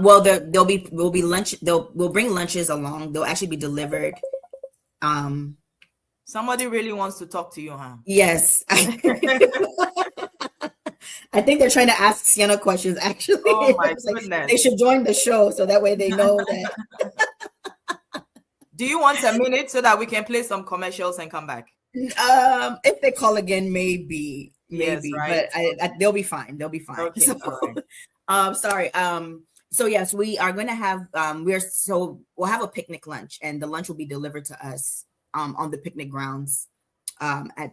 [SPEAKER 4] well we'll be lunch, we'll bring lunches along. They'll actually be delivered.
[SPEAKER 1] Somebody really wants to talk to you, huh?
[SPEAKER 4] Yes. I think they're trying to ask Ceana questions, actually.
[SPEAKER 1] Oh my
[SPEAKER 4] It's like
[SPEAKER 1] goodness.
[SPEAKER 4] they should join the show so that way they know that.
[SPEAKER 1] Do you want a minute so that we can play some commercials and come back?
[SPEAKER 4] If they call again, maybe,
[SPEAKER 1] Yes, right.
[SPEAKER 4] but they'll be fine. They'll be fine.
[SPEAKER 1] Okay,
[SPEAKER 4] So,
[SPEAKER 1] all right.
[SPEAKER 4] sorry. So yes, we are going to have, we'll have a picnic lunch, and the lunch will be delivered to us, on the picnic grounds,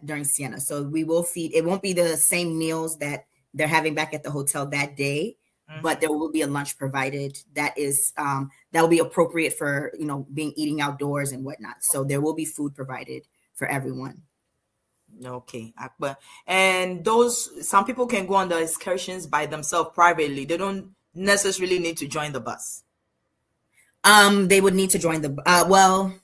[SPEAKER 4] during Ceana. So we will feed, it won't be the same meals that they're having back at the hotel that day, but there will be a lunch provided that is, that will be appropriate for, being eating outdoors and whatnot. So there will be food provided for everyone.
[SPEAKER 1] Okay, Akbar. And some people can go on the excursions by themselves privately. They don't necessarily need to join the bus.
[SPEAKER 4] They would need to join the, well,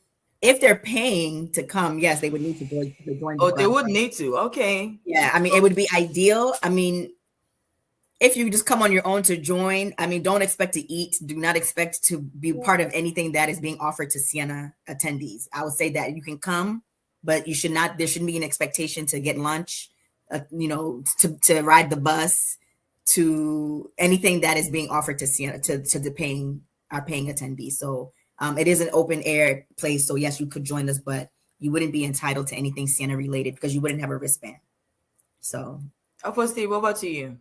[SPEAKER 4] if they're paying to come, yes, they would need to join the
[SPEAKER 1] Oh,
[SPEAKER 4] bus.
[SPEAKER 1] they would need to. Okay.
[SPEAKER 4] Yeah, I mean, it would be ideal. I mean, if you just come on your own to join, I mean, don't expect to eat. Do not expect to be part of anything that is being offered to Ceana attendees. I would say that you can come, but there shouldn't be an expectation to get lunch, to ride the bus, to anything that is being offered to Ceana, to the paying attendees. So it is an open air place. So yes, you could join us, but you wouldn't be entitled to anything Ceana related because you wouldn't have a wristband. So.
[SPEAKER 1] Steve, over to you.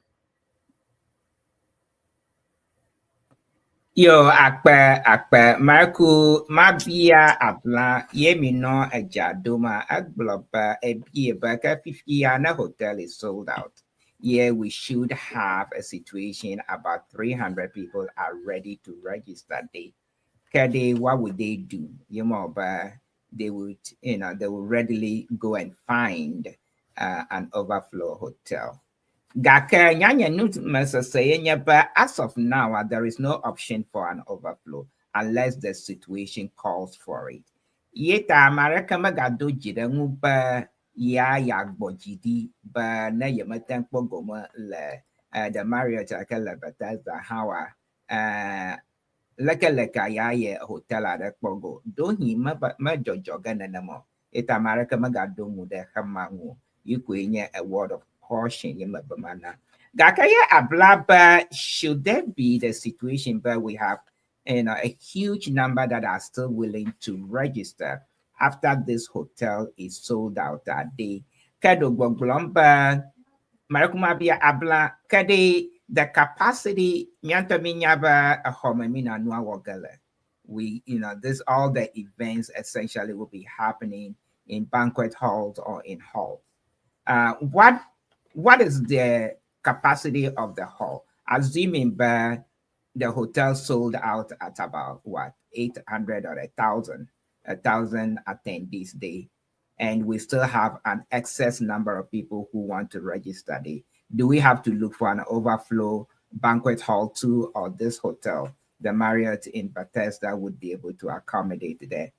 [SPEAKER 3] Yo, akpe, Marco, Mabia, Abla, Yemino, Ajadoma, Agloba, Ebieba, 50 hotel is sold out. Yeah, we should have a situation about 300 people are ready to register. What would they do? They would, they will readily go and find an overflow hotel. But as of now, there is no option for an overflow unless the situation calls for it. Yeta America magado jidangu ba ya yagbojidi ba na yamatan pogoma le the Marriott akala Bethesda hawa leka ya hotel at Pogo. Don't he ma jojoga na mo. It America magado mu de hamangu. You could a word of caution. Gakaya Abla, should there be the situation where we have a huge number that are still willing to register after this hotel is sold out that day? Kado Boglomba, Marakumabia Abla, Kade, the capacity, Nyanta Minyaba, a Homemina Nuawagala. This all the events essentially will be happening in banquet halls or in halls. What is the capacity of the hall? Assuming the hotel sold out at about 800 or 1,000 attendees day, and we still have an excess number of people who want to register. Do we have to look for an overflow banquet hall too, or this hotel, the Marriott in Bethesda, would be able to accommodate the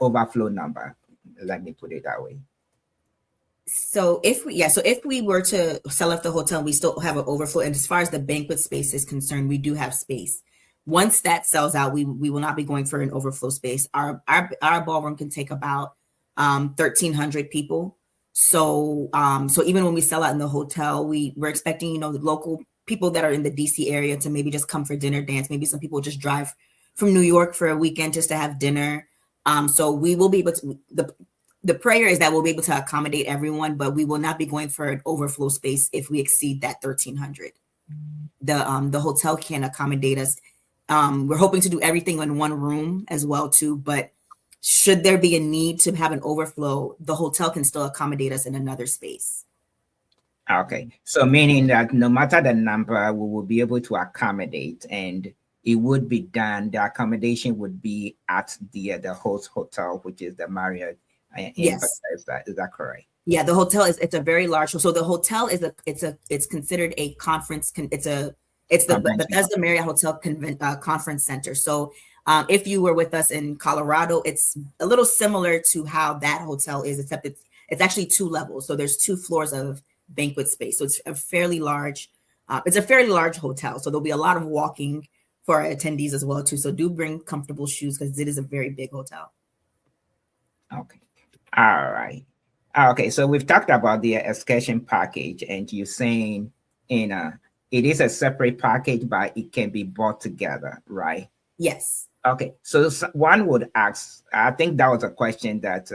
[SPEAKER 3] overflow number? Let me put it that way.
[SPEAKER 4] So if we were to sell off the hotel, we still have an overflow. And as far as the banquet space is concerned, we do have space. Once that sells out, we will not be going for an overflow space. Our ballroom can take about 1,300 people. So even when we sell out in the hotel, we're expecting, the local people that are in the DC area to maybe just come for dinner, dance. Maybe some people just drive from New York for a weekend just to have dinner. So we will be able to, the prayer is that we'll be able to accommodate everyone, but we will not be going for an overflow space if we exceed that 1,300. The hotel can accommodate us. We're hoping to do everything in one room as well too, but should there be a need to have an overflow, the hotel can still accommodate us in another space.
[SPEAKER 3] Okay, so meaning that no matter the number, we will be able to accommodate, and it would be done. The accommodation would be at the host hotel, which is the Marriott.
[SPEAKER 4] Yes.
[SPEAKER 3] Is that correct?
[SPEAKER 4] Yeah, the hotel it's a very large. So the hotel it's considered a conference. It's the Bethesda Marriott Hotel Conference Center. So if you were with us in Colorado, it's a little similar to how that hotel is, except it's actually 2 levels. So there's 2 floors of banquet space. So it's a fairly large hotel. So there'll be a lot of walking for our attendees as well too. So do bring comfortable shoes because it is a very big hotel.
[SPEAKER 3] Okay. All right. Okay. So we've talked about the excursion package, and you're saying it is a separate package, but it can be bought together, right?
[SPEAKER 4] Yes.
[SPEAKER 3] Okay. So one would ask, I think that was a question that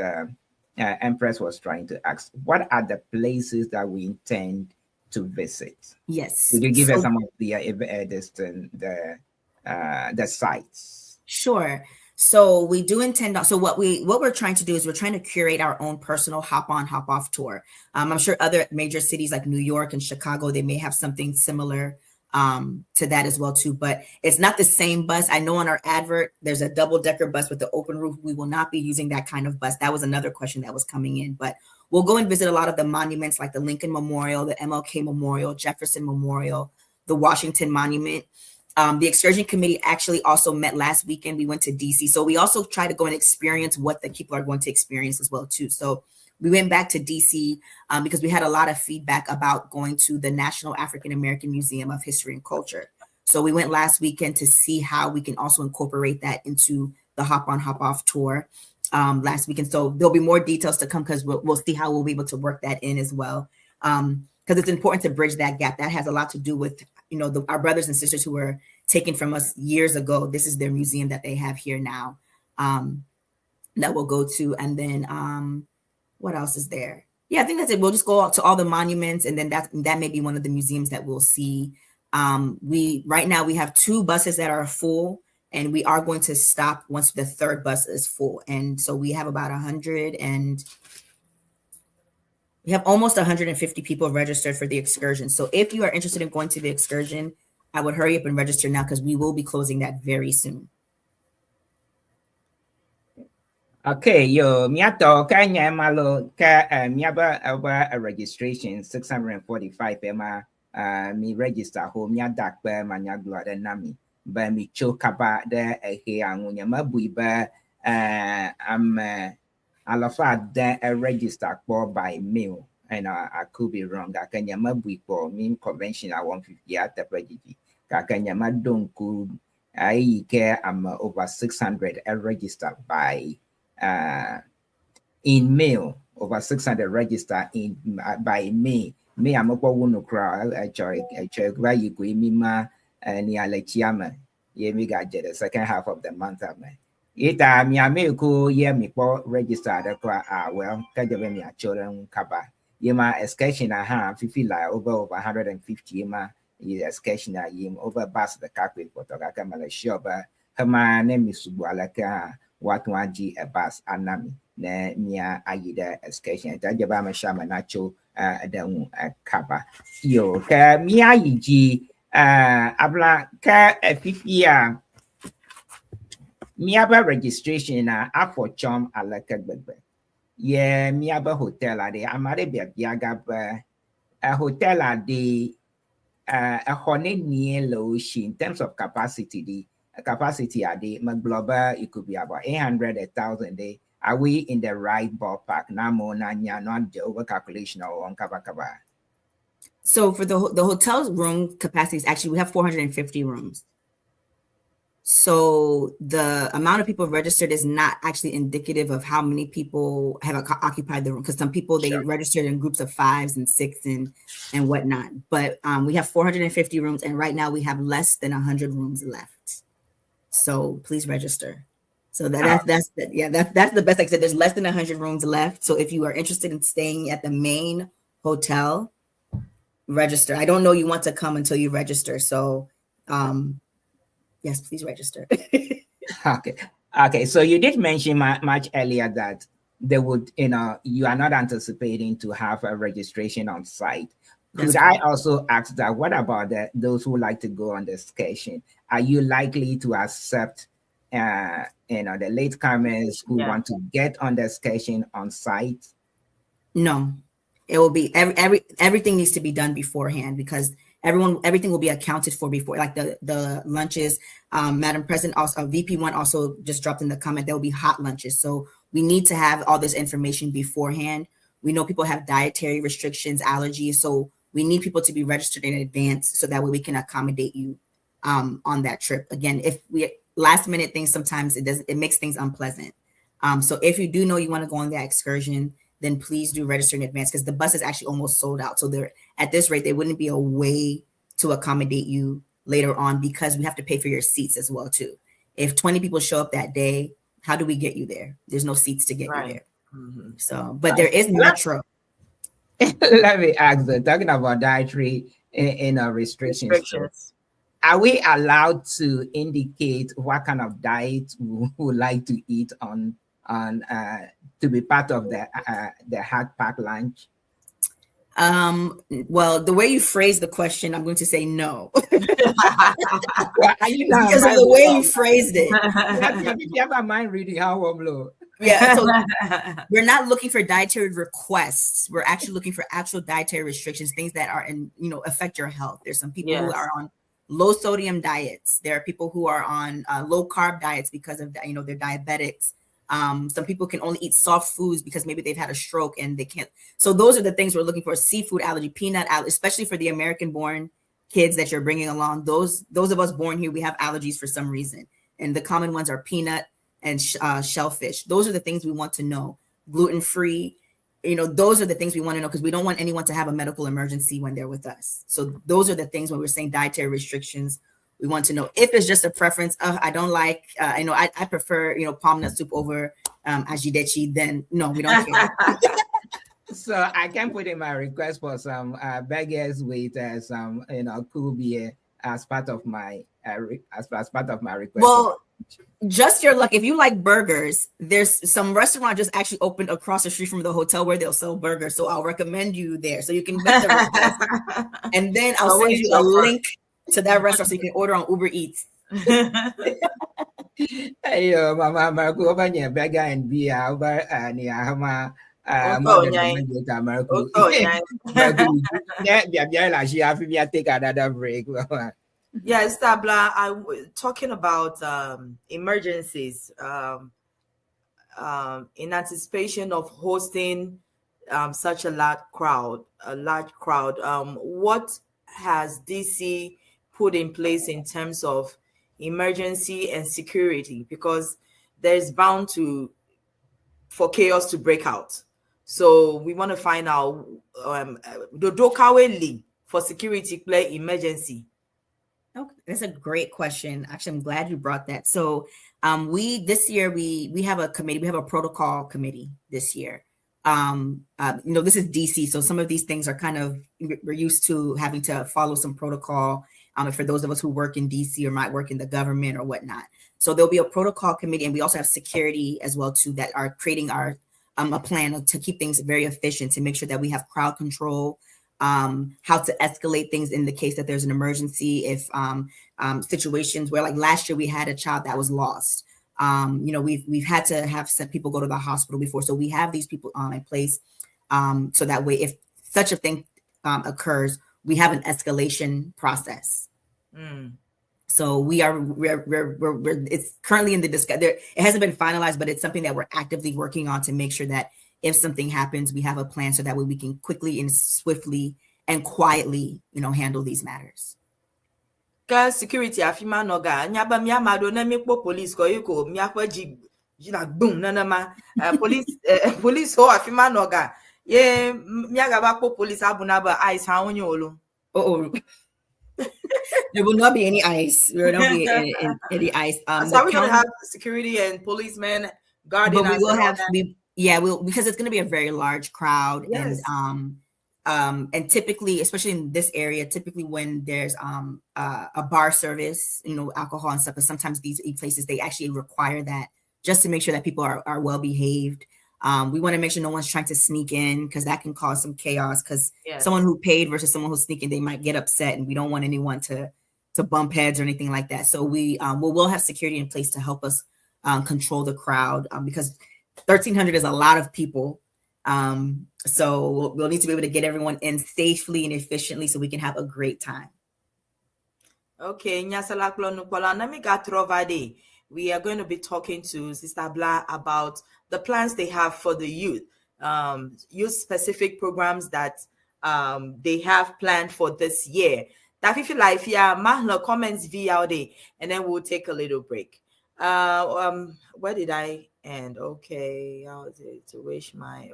[SPEAKER 3] Empress was trying to ask. What are the places that we intend to visit?
[SPEAKER 4] Yes.
[SPEAKER 3] Could you give us some of the sites?
[SPEAKER 4] Sure. So we do intend on, so what we're trying to do is we're trying to curate our own personal hop on, hop off tour. I'm sure other major cities like New York and Chicago, they may have something similar to that as well too, but it's not the same bus. I know on our advert, there's a double-decker bus with the open roof. We will not be using that kind of bus. That was another question that was coming in, but we'll go and visit a lot of the monuments like the Lincoln Memorial, the MLK Memorial, Jefferson Memorial, the Washington Monument. The excursion committee actually also met last weekend. We went to DC. So we also try to go and experience what the people are going to experience as well too. So we went back to DC because we had a lot of feedback about going to the National African American Museum of History and Culture. So we went last weekend to see how we can also incorporate that into the hop on, hop off tour last weekend. So there'll be more details to come because we'll see how we'll be able to work that in as well. Because it's important to bridge that gap. That has a lot to do with, our brothers and sisters who were taken from us years ago. This is their museum that they have here now that we'll go to. And then what else is there? Yeah, I think that's it. We'll just go out to all the monuments, and then that may be one of the museums that we'll see. Right now we have 2 buses that are full, and we are going to stop once the 3rd bus is full. And so we have about 100 and we have almost 150 people registered for the excursion. So if you are interested in going to the excursion, I would hurry up and register now because we will be closing that very soon.
[SPEAKER 3] Okay, miato kanya malo ka miaba a registration 645 mi register ho miadak ba manya glore nami ba mi chokaba de he angunya mabui ba am alafa de register for by mail, and I could be wrong. Kakanya mabui for mean conventional 150 at the prejudice. Kakanya madonku I care am over 600 registered by in mail, over 600 registered in by me. Me I'm up on crowd. I where you go mima and Alechiama. Ye me got the second half of the month. Ita mi amiku ye mi po registered well kajabe mi children kaba. Yema excursion feel like over 150 yema excursion yim over bus the carpet for Togaka Malaysia. Her name is Subualaka. What one G a bus anami ne mia ayida excursion tajaba ma shama nacho da kaba yo ka mia yiji abla ka fifia mia ba registration for chom alaka gbegbe ye mia ba hotel ade amare bia biaga ba a hotel ade a honey near low in terms of capacity at the global, it could be about 800, 1,000 day. Are we in the right ballpark? Namo nanya, not the over calculation or on kaba.
[SPEAKER 4] So for the hotel's room capacity is actually, we have 450 rooms. So the amount of people registered is not actually indicative of how many people have occupied the room, because some people they registered in groups of 5s and 6 and whatnot. But we have 450 rooms, and right now we have less than 100 rooms left. So please register. So that's the best I said. There's less than 100 rooms left. So if you are interested in staying at the main hotel, register. I don't know you want to come until you register. So yes, please register.
[SPEAKER 3] Okay. So you did mention much earlier that they would, you are not anticipating to have a registration on site. Could I also ask that, what about those who like to go on the excursion? Are you likely to accept, the latecomers who want to get on the excursion on site?
[SPEAKER 4] No, it will be everything needs to be done beforehand, because everything will be accounted for before, like the lunches. Madam President, also VP1 also just dropped in the comment, there will be hot lunches. So we need to have all this information beforehand. We know people have dietary restrictions, allergies. So we need people to be registered in advance so that way we can accommodate you on that trip. Again, if we last minute things, sometimes it makes things unpleasant. So if you do know you want to go on that excursion, then please do register in advance because the bus is actually almost sold out. So there, at this rate, there wouldn't be a way to accommodate you later on because we have to pay for your seats as well too. If 20 people show up that day, how do we get you there? There's no seats to get you there. Mm-hmm. So, but there is Metro.
[SPEAKER 3] Let me ask you, talking about dietary restrictions. Are we allowed to indicate what kind of diet we would like to eat on to be part of the hard pack lunch?
[SPEAKER 4] Well, the way you phrase the question, I'm going to say no.
[SPEAKER 3] Well,
[SPEAKER 4] because of the way you phrased it.
[SPEAKER 3] If you have a mind reading, how will
[SPEAKER 4] yeah, so we're not looking for dietary requests. We're actually looking for actual dietary restrictions, things that are affect your health. There's some people who are on low sodium diets. There are people who are on low carb diets because of they're diabetics. Some people can only eat soft foods because maybe they've had a stroke and they can't. So those are the things we're looking for: seafood allergy, peanut allergy, especially for the American-born kids that you're bringing along. Those of us born here, we have allergies for some reason, and the common ones are peanut and shellfish. Those are the things we want to know. Gluten-free, those are the things we want to know because we don't want anyone to have a medical emergency when they're with us. So those are the things when we're saying dietary restrictions. We want to know if it's just a preference. I don't like, I prefer, palm nut soup over ajidechi. Then no, we don't care.
[SPEAKER 3] So I can put in my request for some burgers with some, cool beer as part of my request.
[SPEAKER 4] Well, just your luck. If you like burgers, there's some restaurant just actually opened across the street from the hotel where they'll sell burgers. So I'll recommend you there so you can make the request. And then I'll send you a link to that restaurant so you can order on Uber Eats.
[SPEAKER 3] Hey, Mama Marco, burger and beer over take another break.
[SPEAKER 1] Yes, Abla, I'm talking about emergencies in anticipation of hosting such a large crowd. What has DC put in place in terms of emergency and security? Because there's bound for chaos to break out. So we want to find out the Dokaweli for security play emergency.
[SPEAKER 4] Okay, that's a great question. Actually, I'm glad you brought that. So this year we have a committee, we have a protocol committee this year. This is DC, so some of these things are we're used to having to follow some protocol for those of us who work in DC or might work in the government or whatnot. So there'll be a protocol committee, and we also have security as well too that are creating our a plan to keep things very efficient, to make sure that we have crowd control, how to escalate things in the case that there's an emergency, if situations where, like last year we had a child that was lost. We've had to have some people go to the hospital before, so we have these people in place, so that way if such a thing occurs, we have an escalation process. So we're it's currently in the discussion. It hasn't been finalized, but it's something that we're actively working on to make sure that if something happens, we have a plan so that way we can quickly and swiftly and quietly, handle these matters.
[SPEAKER 1] Security afima noga nyaba miama do na mikpo police ko yiko miakwa jina boom nanama police ho afima noga ye miaga ba police abunaba ice ha onye olu.
[SPEAKER 4] There will not be any ice. There will not be any ice.
[SPEAKER 1] So we're going to have security and policemen guarding us.
[SPEAKER 4] But we will have, because it's going to be a very large crowd. Yes. And typically, especially in this area, when there's a bar service, alcohol and stuff, but sometimes these places, they actually require that just to make sure that people are well behaved. We want to make sure no one's trying to sneak in, because that can cause some chaos, because someone who paid versus someone who's sneaking, they might get upset, and we don't want anyone to bump heads or anything like that. So we'll have security in place to help us control the crowd, because 1,300 is a lot of people. So we'll need to be able to get everyone in safely and efficiently so we can have a great time.
[SPEAKER 1] Okay, we are going to be talking to Sister Abla about the plans they have for the youth. use specific programs that they have planned for this year. That if you like, yeah, mahla comments via day, and then we'll take a little break. Where did I end? Okay, to wish my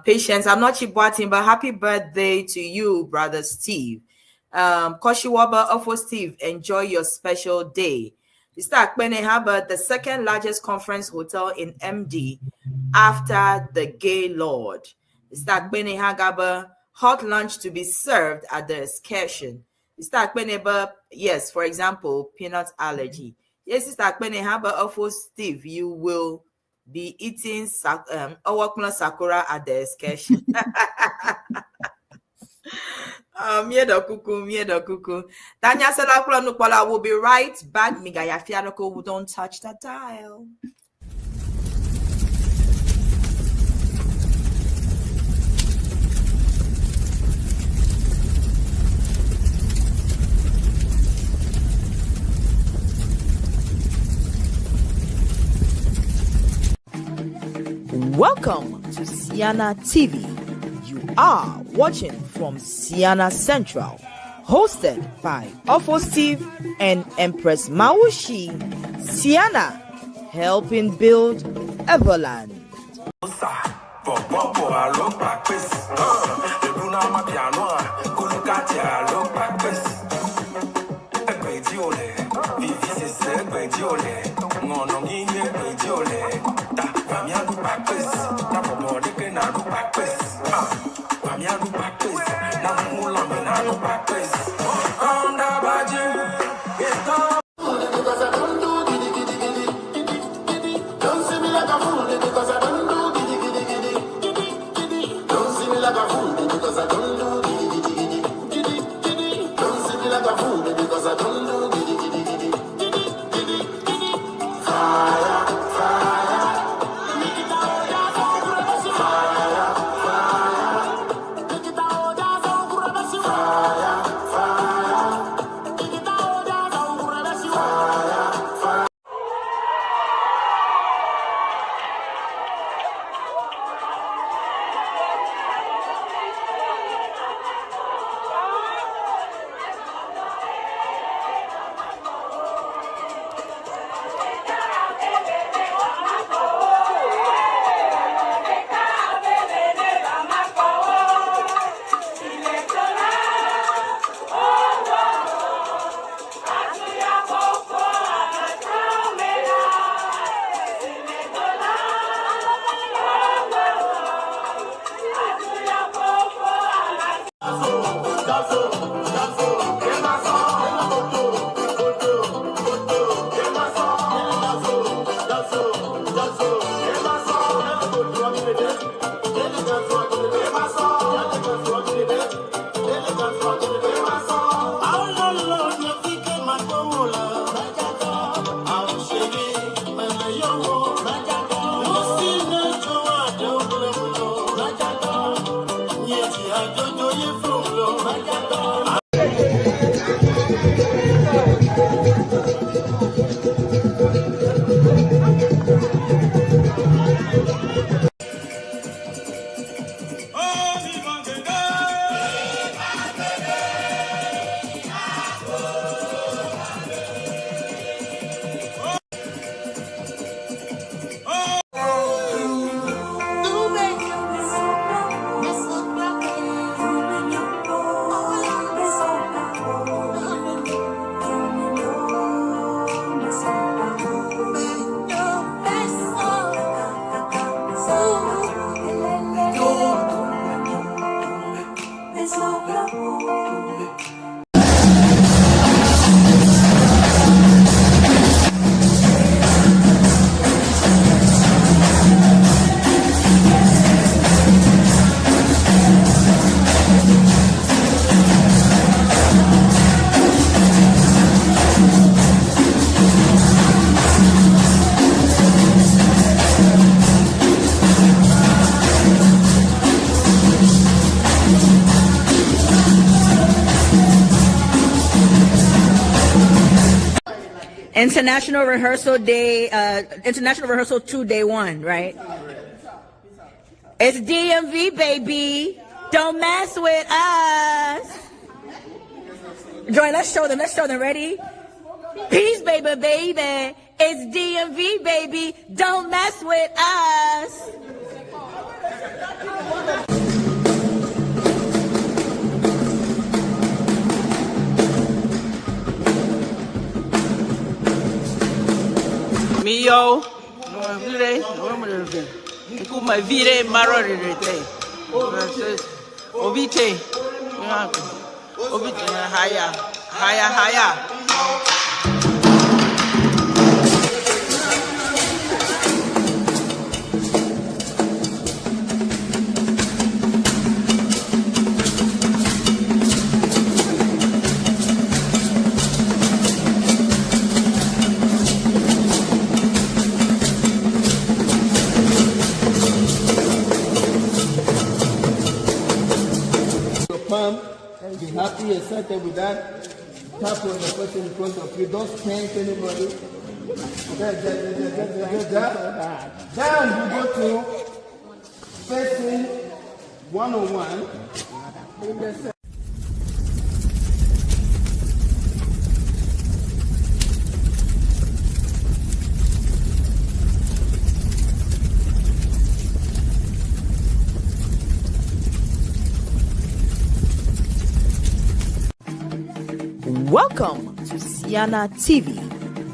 [SPEAKER 1] patience. I'm not Chibwatin, but happy birthday to you, brother Steve. Koshiwaba Ofo Steve, enjoy your special day. It's the second largest conference hotel in MD after the Gay Lord. It's hot lunch to be served at the excursion. It's yes, for example, peanut allergy. Yes, it's Ofo Steve, you will be eating Owakuna Sakura at the excursion. Miedo kuku. Tanya Selakula Nukwala will be right back. Migaya Fianoko, who don't touch that dial. Welcome to Ceana TV. You are watching from Ceana Central, hosted by Ofo Steve and Empress Mawusi. Ceana, helping build Everland.
[SPEAKER 6] International Rehearsal Day, International Rehearsal 2, Day 1, right? It's DMV, baby. Don't mess with us. Joy, let's show them. Ready? Peace, baby. It's DMV, baby. Don't mess with us.
[SPEAKER 8] Mio, my vire marorite. Ovite, higher.
[SPEAKER 9] Be happy, excited with that. Tap on the person in front of you. Don't spank anybody. Down you go to facing 101.
[SPEAKER 6] Welcome to Ceana TV.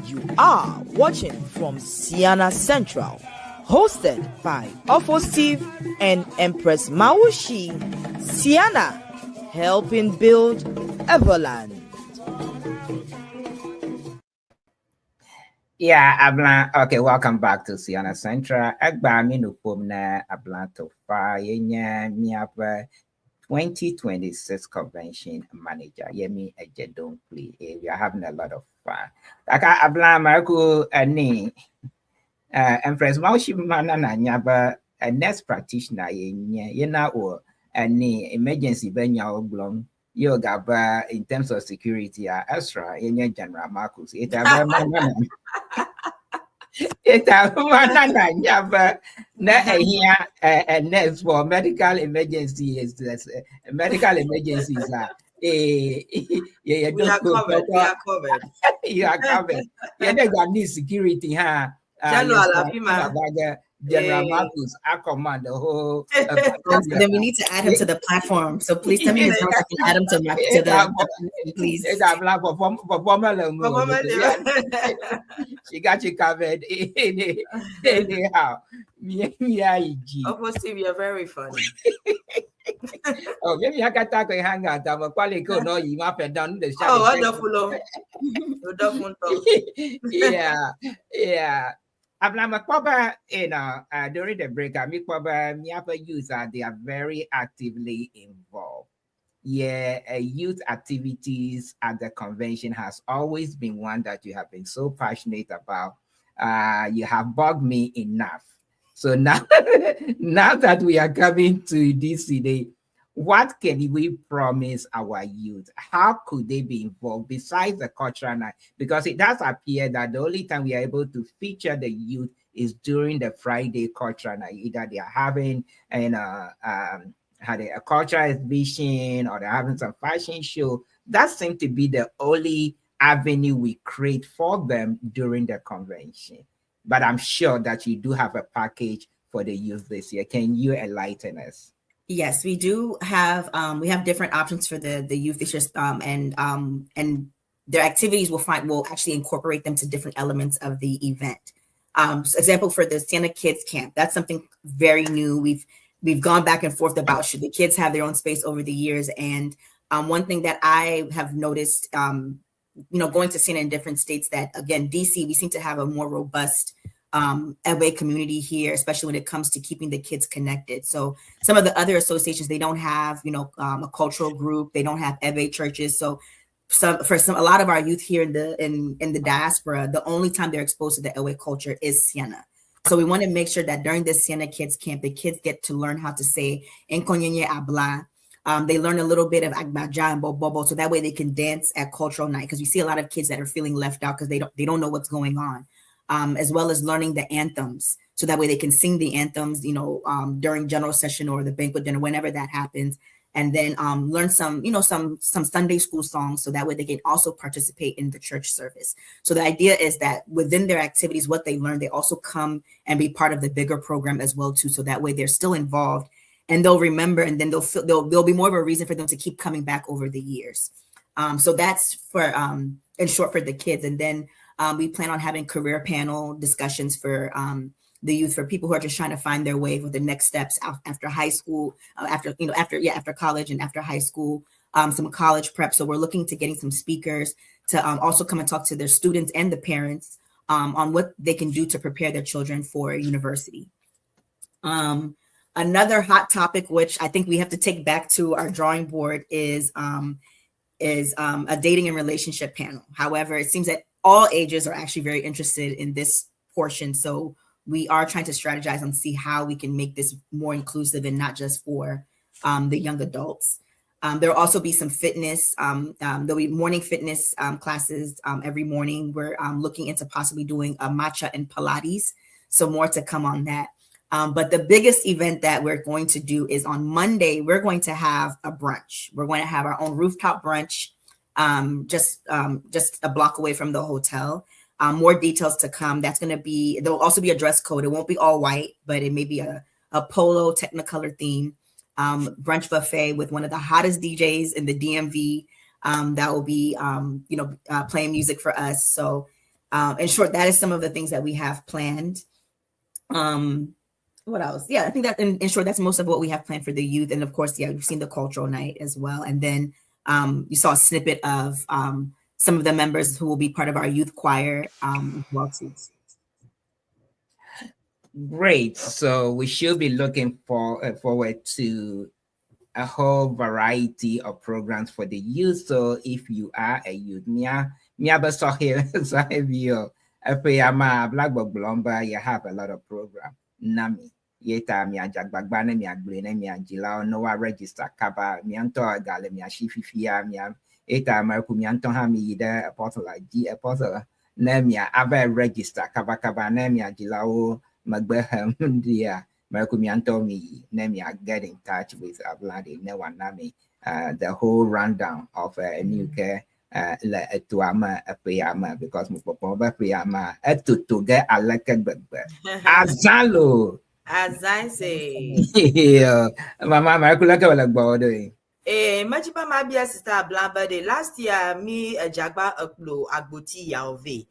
[SPEAKER 6] You are watching from Ceana Central, hosted by Show-Hosts-Efo and Empress Mawusi. Ceana, helping build Everland.
[SPEAKER 3] Yeah, Abla. Okay, welcome back to Ceana Central. Agba minu pomna Abla to fa yenya miapa 2026 convention manager. Yemi Ejedon play. We are having a lot of fun. Aka Abla Marco ani Empress Mawusi mana na nyaba a nurse practitioner yena or ani emergency benya oblong yoga ba in terms of security extra yenya General Marcus. It mana na nyaba na here a nurse for medical emergencies. Medical emergencies are we
[SPEAKER 1] are covered.
[SPEAKER 3] You are covered. You need security, huh? General Marcus, I command the whole.
[SPEAKER 4] Then we need to add him to the platform. So please tell me his name. I can add him to the please.
[SPEAKER 3] She got you covered. Anyhow,
[SPEAKER 1] Obviously, we are very funny.
[SPEAKER 3] Oh, maybe I can talk and hang out. I'm a quality no, you up and down the
[SPEAKER 1] show. Oh, wonderful.
[SPEAKER 3] Yeah. I'm a papa, during the break, I make papa, user, they are very actively involved. Yeah, youth activities at the convention has always been one that you have been so passionate about. You have bugged me enough. So now, now that we are coming to this day, what can we promise our youth? How could they be involved besides the cultural night? Because it does appear that the only time we are able to feature the youth is during the Friday cultural night. Either they are having a cultural exhibition or they're having some fashion show. That seems to be the only avenue we create for them during the convention. But I'm sure that you do have a package for the youth this year. Can you enlighten us?
[SPEAKER 4] Yes, we do have. We have different options for the youth this year, and their activities will actually incorporate them to different elements of the event. So example for the Ceana Kids Camp, that's something very new. We've gone back and forth about should the kids have their own space over the years, and one thing that I have noticed, going to Ceana in different states, that again DC, we seem to have a more robust Ewe community here, especially when it comes to keeping the kids connected. So some of the other associations, they don't have, a cultural group. They don't have Ewe churches. So a lot of our youth here in the diaspora, the only time they're exposed to the Ewe culture is Ceana. So we want to make sure that during this Ceana Kids Camp, the kids get to learn how to say Nkonyenye Abla. They learn a little bit of Agbaja and Bobo, so that way they can dance at cultural night. Because we see a lot of kids that are feeling left out because they don't know what's going on. As well as learning the anthems. so that way they can sing the anthems, during general session or the banquet dinner, whenever that happens. And then learn some Sunday school songs, so that way they can also participate in the church service. So the idea is that within their activities, what they learn, they also come and be part of the bigger program as well too. So that way they're still involved, and they'll remember, and then there'll be more of a reason for them to keep coming back over the years. So that's for in short for the kids. And then we plan on having career panel discussions for the youth, for people who are just trying to find their way with the next steps after high school, after college and after high school, some college prep. So we're looking to getting some speakers to also come and talk to their students and the parents on what they can do to prepare their children for university. Another hot topic, which I think we have to take back to our drawing board, is a dating and relationship panel. However, it seems that all ages are actually very interested in this portion. So we are trying to strategize and see how we can make this more inclusive and not just for the young adults. There will also be some fitness. There'll be morning fitness classes every morning. We're looking into possibly doing a matcha and Pilates. So more to come on that. But the biggest event that we're going to do is on Monday. We're going to have a brunch. We're going to have our own rooftop brunch, just a block away from the hotel. More details to come. There'll also be a dress code. It won't be all white, but it may be a polo Technicolor theme. Brunch buffet with one of the hottest DJs in the DMV. That will be, playing music for us. So, in short, that is some of the things that we have planned. What else? Yeah, I think that in short, that's most of what we have planned for the youth. And of course, yeah, you've seen the cultural night as well. And then you saw a snippet of some of the members who will be part of our youth choir as well too.
[SPEAKER 3] Great. So we should be looking forward to a whole variety of programs for the youth. So if you are a youth, you have a lot of programs. Nami. Yeta mi ajagbagba ne mi agbere ne mi ajila no wa register kaba mi anto agale mi ashififia mi eta marku mi anto ha mi yide apostle ne mi aba register kaba ne mi ajila o magbehem dia marku mi anto mi ne mi get in touch with Abla ne wanami the whole rundown of a new care le etuama apeyama because mo popo ba apeyama etutu get elected azalo.
[SPEAKER 1] As I say,
[SPEAKER 3] Yeah, Mama, Marcula Gawala
[SPEAKER 1] Majiba Mabia sister Abla de last year me a jagba upload agboti yaove.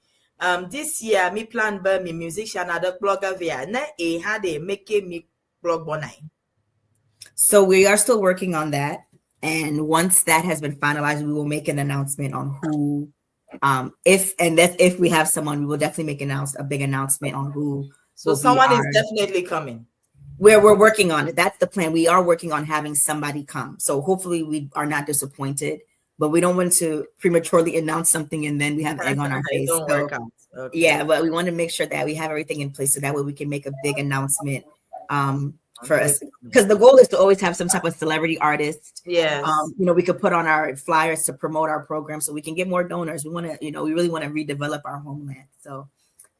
[SPEAKER 1] This year me plan me musician other blogger via ne had a make me blog bonai.
[SPEAKER 4] So we are still working on that, and once that has been finalized, we will make an announcement on who, if we have someone, we will definitely make a big announcement on who.
[SPEAKER 1] So someone is definitely coming.
[SPEAKER 4] We're working on it. That's the plan. We are working on having somebody come. So hopefully we are not disappointed, but we don't want to prematurely announce something and then we have egg on our face.
[SPEAKER 1] Don't work out. Okay.
[SPEAKER 4] Yeah, but we want to make sure that we have everything in place so that way we can make a big announcement for us. Because the goal is to always have some type of celebrity artist.
[SPEAKER 1] Yes.
[SPEAKER 4] We could put on our flyers to promote our program so we can get more donors. We want to, we really want to redevelop our homeland. So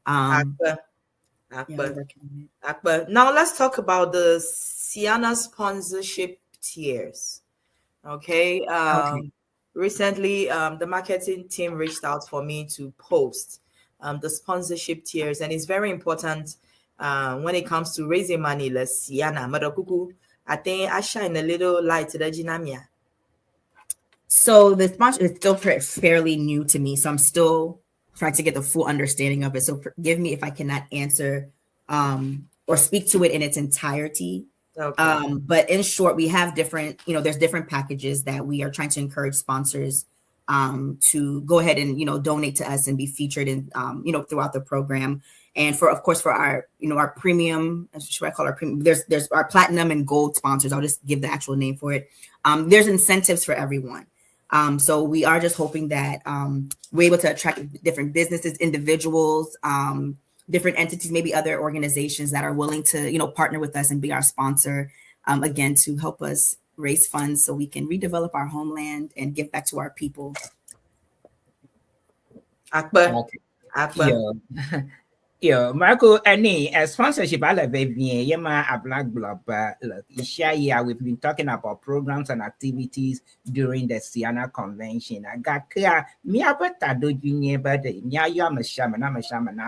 [SPEAKER 1] Akbar. Now let's talk about the Ceana sponsorship tiers. Okay. Recently, the marketing team reached out for me to post the sponsorship tiers, and it's very important when it comes to raising money. Let's Ceana Madakuku. I think I shine a little light to the Jinamia.
[SPEAKER 4] So the sponsor is still fairly new to me, so I'm still trying to get the full understanding of it. So forgive me if I cannot answer or speak to it in its entirety.
[SPEAKER 1] Okay.
[SPEAKER 4] But in short, we have different, there's different packages that we are trying to encourage sponsors to go ahead and, donate to us and be featured in, throughout the program. And for our, our premium, should I call our premium? There's our platinum and gold sponsors. I'll just give the actual name for it. There's incentives for everyone. So we are just hoping that we're able to attract different businesses, individuals, different entities, maybe other organizations that are willing to, partner with us and be our sponsor, again, to help us raise funds so we can redevelop our homeland and give back to our people.
[SPEAKER 1] Akbar.
[SPEAKER 3] Yeah. Yo, Marco, any sponsorship, I love it. Yema a black blob. Look, we've been talking about programs and activities during the Ceana convention. I got clear. Me about do junior, but I'm a shaman. I'm a shaman.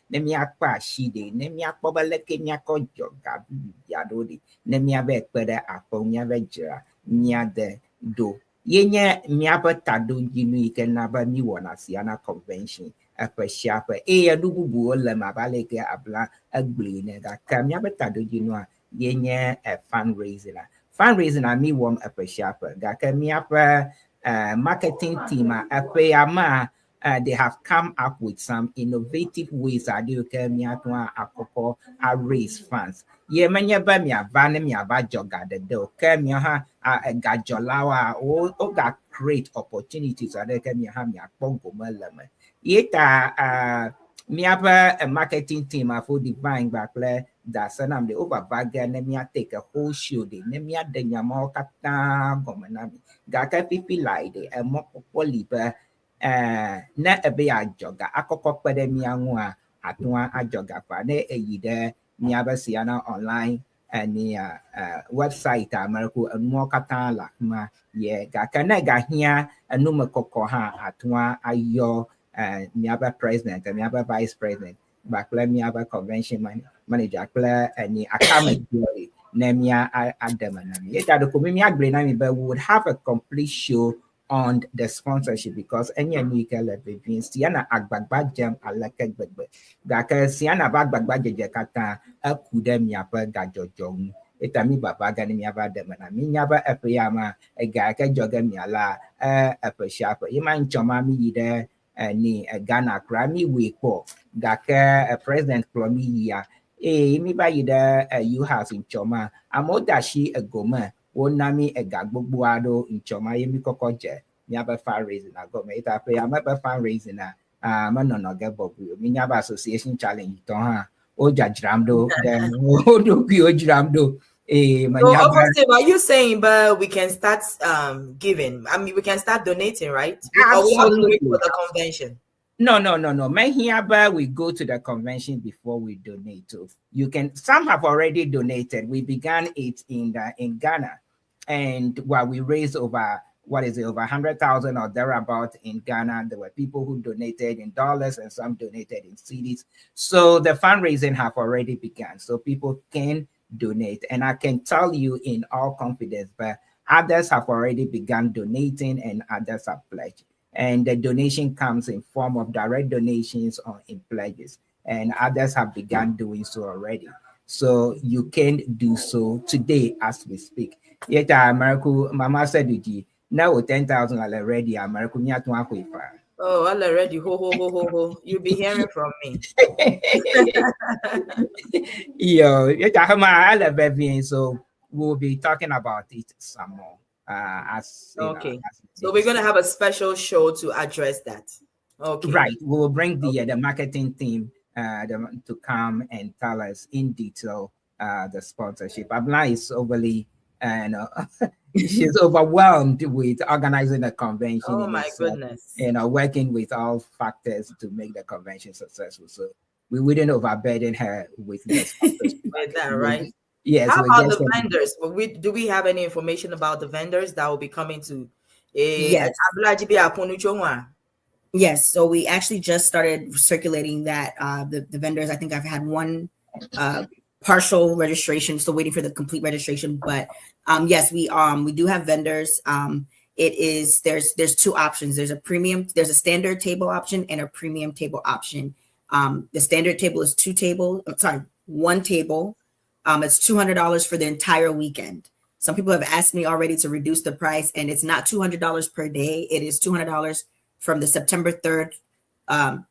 [SPEAKER 3] Nemi akpa shide. Nemi akpa leke mi ako joga. Yadodi. Nemi abe kwede akpo. Mi abe jira. Mi ade do. Yenye mi about do junior. Iken naba mi wana Ceana convention. Apa siapa adugu buola mabaleke abla agblene ga kamya betado jinwa yenye fundraising mi wom apa siapa ga kamya marketing team apa they have come up with some innovative ways adu kamya to akoko raise funds ye manya ba mi avane mi abajoga de do kamya ha ga jolawa o ga create opportunities adu kamya ha mi akpongo malama Yeta me have a marketing team for divine backle that sanam the over bagger me take a whole show de me de nyamo kata gomanami gaka pipi like a mo polipa na ebe a joga akoko pede mi anwa atwa a joga pa ne eyide me have Ceana online and website America and more kata la ma ye gaka na ga hia anuma kokko ha atwa ayo me have a president, me have a vice president, but me have a convention manager, and a academic theory, Nemia Adamanami. Yet, I would have a complete show on the sponsorship because any Nika Levin, Ceana Agbagba Jam, I like it, but Gaka Ceana Bagbagba Jakata, a Kudem Yapa Gajo Jong. Itami Baba Gani Yaba Demana, Minyaba Epayama, a Gaka Jogamiala, a Peshapa, Iman Chomami there. Ni Ghana Grammy week for Gaka President Clomia. Me by you house in Choma. Amodashi a goma. One nami a gagbobuado in Choma Yemiko Koje. Never fundraising. I got me it up. I'm never fundraising. Manono Gabobu. Minyaba Association Challenge. Toha. Oja Jramdo. Then Odo Jramdo.
[SPEAKER 1] So obviously, are you saying, but we can start giving? I mean, we can start donating, right? Or we have to wait for the convention?
[SPEAKER 3] No. Man, here, but we go to the convention before we donate. So you can. Some have already donated. We began it in Ghana, and while we raised over over 100,000 or thereabout in Ghana, there were people who donated in dollars and some donated in cedis. So the fundraising have already begun. So people can donate, and I can tell you in all confidence, but others have already begun donating and others have pledged, and the donation comes in form of direct donations or in pledges, and others have begun doing so already. So you can do so today as we speak. Yet America Mama said now 10,000 already America.
[SPEAKER 1] Oh, already ho. You'll be hearing from me.
[SPEAKER 3] So we'll be talking about it some more.
[SPEAKER 1] Okay. So we're gonna have a special show to address that. Okay.
[SPEAKER 3] Right. We will bring the marketing team to come and tell us in detail the sponsorship. Abla is overly she's overwhelmed with organizing a convention.
[SPEAKER 1] Oh my goodness.
[SPEAKER 3] Working with all factors to make the convention successful. So we wouldn't overburden her with this.
[SPEAKER 1] With that, right?
[SPEAKER 3] Yes.
[SPEAKER 1] How about the vendors? Do we have any information about the vendors that will be coming to
[SPEAKER 4] Yes. Yes. So we actually just started circulating that the vendors. I think I've had one partial registration, still waiting for the complete registration. But yes, we do have vendors. There's two options. There's a standard table option and a premium table option. The standard table is one table. It's $200 for the entire weekend. Some people have asked me already to reduce the price, and it's not $200 per day. It is $200 from the September 3rd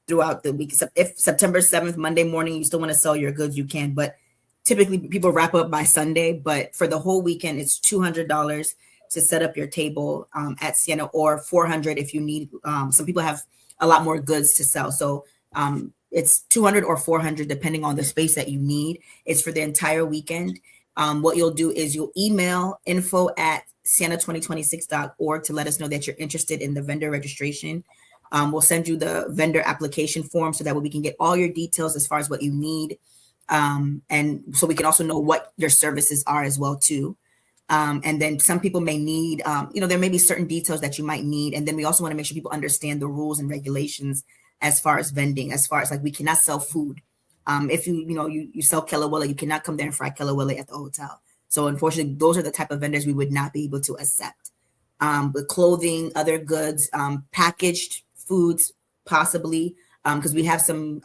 [SPEAKER 4] throughout the week. If September 7th, Monday morning, you still want to sell your goods, you can. But typically people wrap up by Sunday. But for the whole weekend, it's $200 to set up your table at Ceana, or $400 if you need. Some people have a lot more goods to sell. So it's $200 or $400 depending on the space that you need. It's for the entire weekend. What you'll do is you'll email info@ceana2026.org to let us know that you're interested in the vendor registration. We'll send you the vendor application form so that we can get all your details as far as what you need. And so we can also know what your services are as well too. And then some people may need, there may be certain details that you might need. And then we also want to make sure people understand the rules and regulations as far as vending, as far as like we cannot sell food. If you sell kelawele, you cannot come there and fry kelawele at the hotel. So unfortunately, those are the type of vendors we would not be able to accept. But clothing, other goods, packaged foods, possibly, because we have some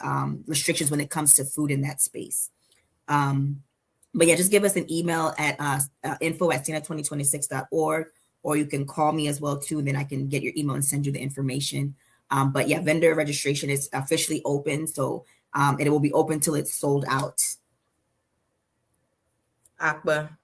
[SPEAKER 4] restrictions when it comes to food in that space. But yeah, just give us an email at info@ceana2026.org, or you can call me as well too, and then I can get your email and send you the information. But yeah, vendor registration is officially open, so it will be open till it's sold out.
[SPEAKER 1] Abla.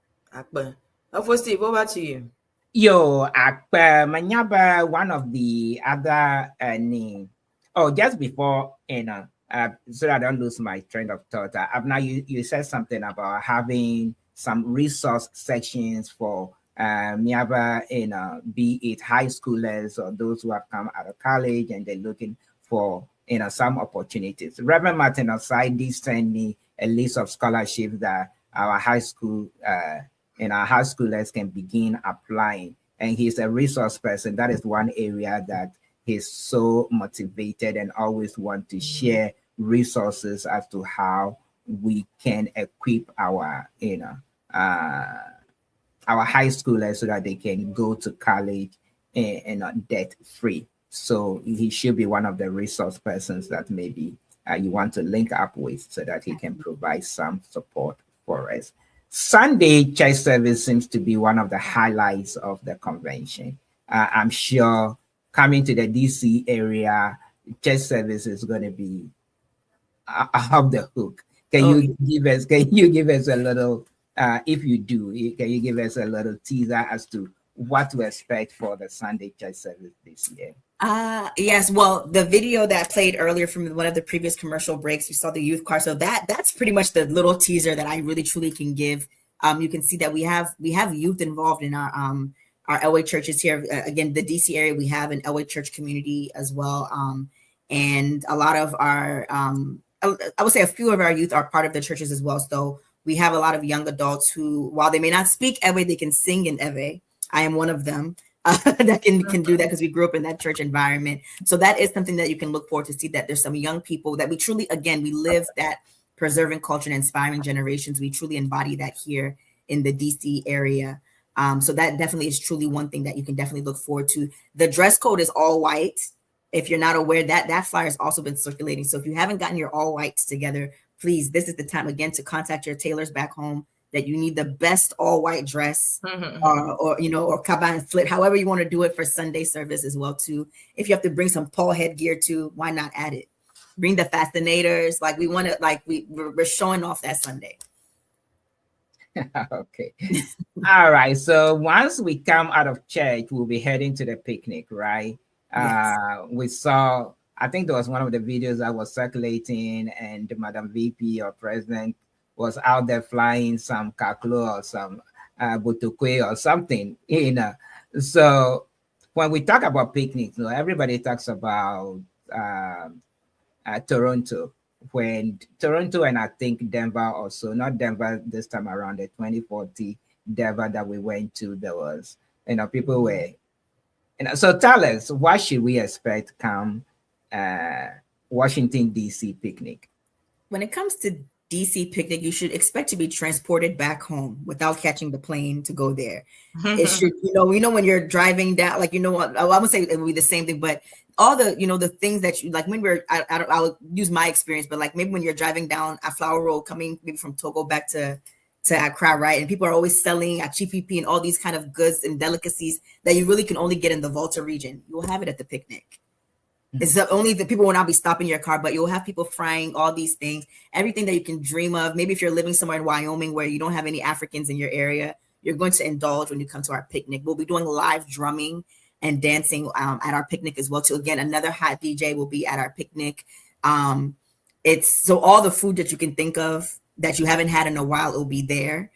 [SPEAKER 1] Steve, over to you.
[SPEAKER 3] Yo, Manyaba, one of the other name. Oh, just before, so I don't lose my train of thought. Abna, you said something about having some resource sections for Miaba, be it high schoolers or those who have come out of college and they're looking for some opportunities. Reverend Martin Osai did send me a list of scholarships that our high school our high schoolers can begin applying. And he's a resource person. That is one area that he's so motivated and always want to share resources as to how we can equip our high schoolers so that they can go to college and debt free. So he should be one of the resource persons that maybe you want to link up with so that he can provide some support for us. Sunday church service seems to be one of the highlights of the convention. I'm sure coming to the DC area, church service is going to be off the hook. Can you give us a little, if you do, can you give us a little teaser as to what to expect for the Sunday church service this year?
[SPEAKER 4] Yes. Well, the video that played earlier from one of the previous commercial breaks, you saw the youth car. So that's pretty much the little teaser that I really truly can give. You can see that we have youth involved in our LA churches here. Again, the DC area, we have an LA church community as well. And a lot of our, I would say a few of our youth are part of the churches as well. So we have a lot of young adults who, while they may not speak Ewe, they can sing in Ewe. I am one of them. That can do that because we grew up in that church environment. So that is something that you can look forward to see, that there's some young people that we truly, again, we live that preserving culture and inspiring generations. We truly embody that here in the DC area. So that definitely is truly one thing that you can definitely look forward to. The dress code is all white. If you're not aware, that flyer has also been circulating. So if you haven't gotten your all whites together, please, this is the time again to contact your tailors back home that you need the best all white dress, or kaban split, however you want to do it for Sunday service as well too. If you have to bring some Paul headgear too, why not add it? Bring the fascinators. Like we want to, like we're showing off that Sunday.
[SPEAKER 3] Okay. All right. So once we come out of church, we'll be heading to the picnic, right? Yes. We saw, I think there was one of the videos that was circulating, and Madam VP or President was out there flying some kaklo or some butukwe or something, So when we talk about picnics, everybody talks about Toronto. When Toronto and I think Denver also, not Denver this time around, the 2040 Denver that we went to, there was, people were, so tell us, what should we expect come Washington, D.C. picnic?
[SPEAKER 4] When it comes to DC picnic, you should expect to be transported back home without catching the plane to go there. It should, when you're driving down, I would say it would be the same thing, but all the, the things that you like when I'll use my experience, but like maybe when you're driving down a Flower Road coming maybe from Togo back to Accra, right? And people are always selling at GPP and all these kind of goods and delicacies that you really can only get in the Volta region. You'll have it at the picnic. It's only the people will not be stopping your car, but you'll have people frying all these things, everything that you can dream of. Maybe if you're living somewhere in Wyoming where you don't have any Africans in your area, you're going to indulge when you come to our picnic. We'll be doing live drumming and dancing at our picnic as well too. Again, another hot DJ will be at our picnic. It's so all the food that you can think of that you haven't had in a while, it will be there.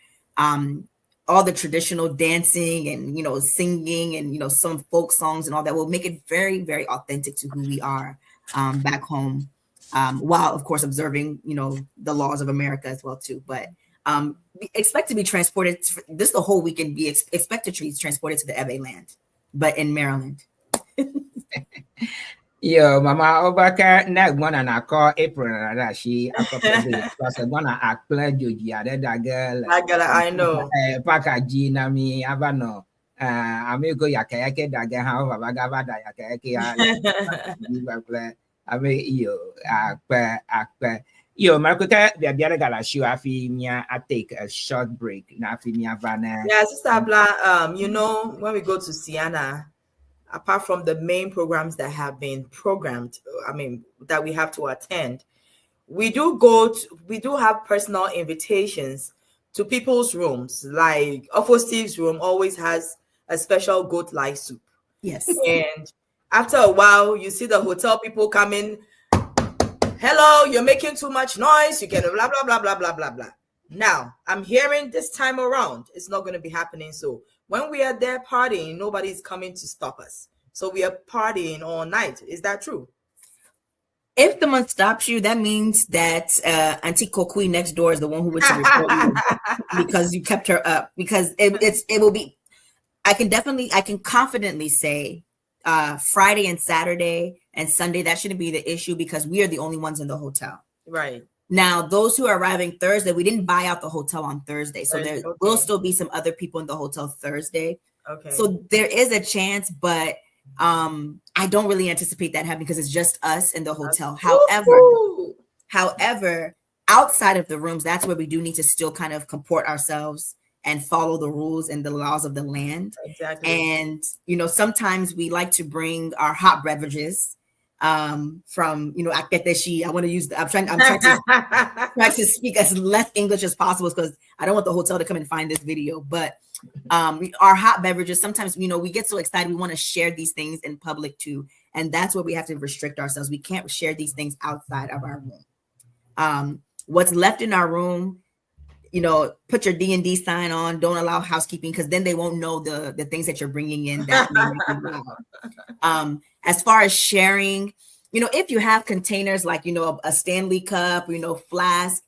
[SPEAKER 4] all the traditional dancing and, you know, singing and, you know, some folk songs and all that will make it very, very authentic to who we are back home, while, of course, observing, you know, the laws of America as well, too. But we expect to be transported, this the whole weekend, be expected to be transported to the Ebe land, but in Maryland.
[SPEAKER 3] Yo, Mama Obaka, na gwana na call April na she because gwana akpla joji ada girl.
[SPEAKER 1] I know.
[SPEAKER 3] Paka G na mi abano. Amigo yakayake daga ha baba gabada yakayake ya. Ame yo akpa. Yo, Markuta, the other galashu afi mia I take a short break. Na afi mia vana.
[SPEAKER 1] Yeah, Sister Abla, you know, when we go to Ceana, apart from the main programs that have been programmed, I mean, that we have to attend, we do have personal invitations to people's rooms. Like Ofo Steve's room always has a special goat life soup.
[SPEAKER 4] Yes.
[SPEAKER 1] And after a while, you see the hotel people come in. Hello, you're making too much noise. You can blah, blah, blah, blah, blah, blah, blah. Now, I'm hearing this time around, it's not going to be happening. So when we are there partying, nobody's coming to stop us. So we are partying all night. Is that true?
[SPEAKER 4] If someone stops you, that means that Auntie Kokui next door is the one who would report you because you kept her up. Because it will be. I can confidently say Friday and Saturday and Sunday, that shouldn't be the issue because we are the only ones in the hotel.
[SPEAKER 1] Right.
[SPEAKER 4] Now, those who are arriving Thursday, we didn't buy out the hotel on Thursday. So there will still be some other people in the hotel Thursday. Okay. So there is a chance, but I don't really anticipate that happening because it's just us in the hotel. However, outside of the rooms, that's where we do need to still kind of comport ourselves and follow the rules and the laws of the land. Exactly. And, you know, sometimes we like to bring our hot beverages from, you know, Aketeshi. I want to use I'm trying to speak as less English as possible because I don't want the hotel to come and find this video. But our hot beverages, sometimes, you know, we get so excited, we want to share these things in public too. And that's where we have to restrict ourselves. We can't share these things outside of our room. What's left in our room, you know, put your D&D sign on. Don't allow housekeeping because then they won't know the things that you're bringing in. That may make you loud. As far as sharing, you know, if you have containers like, you know, a Stanley cup, you know, flask,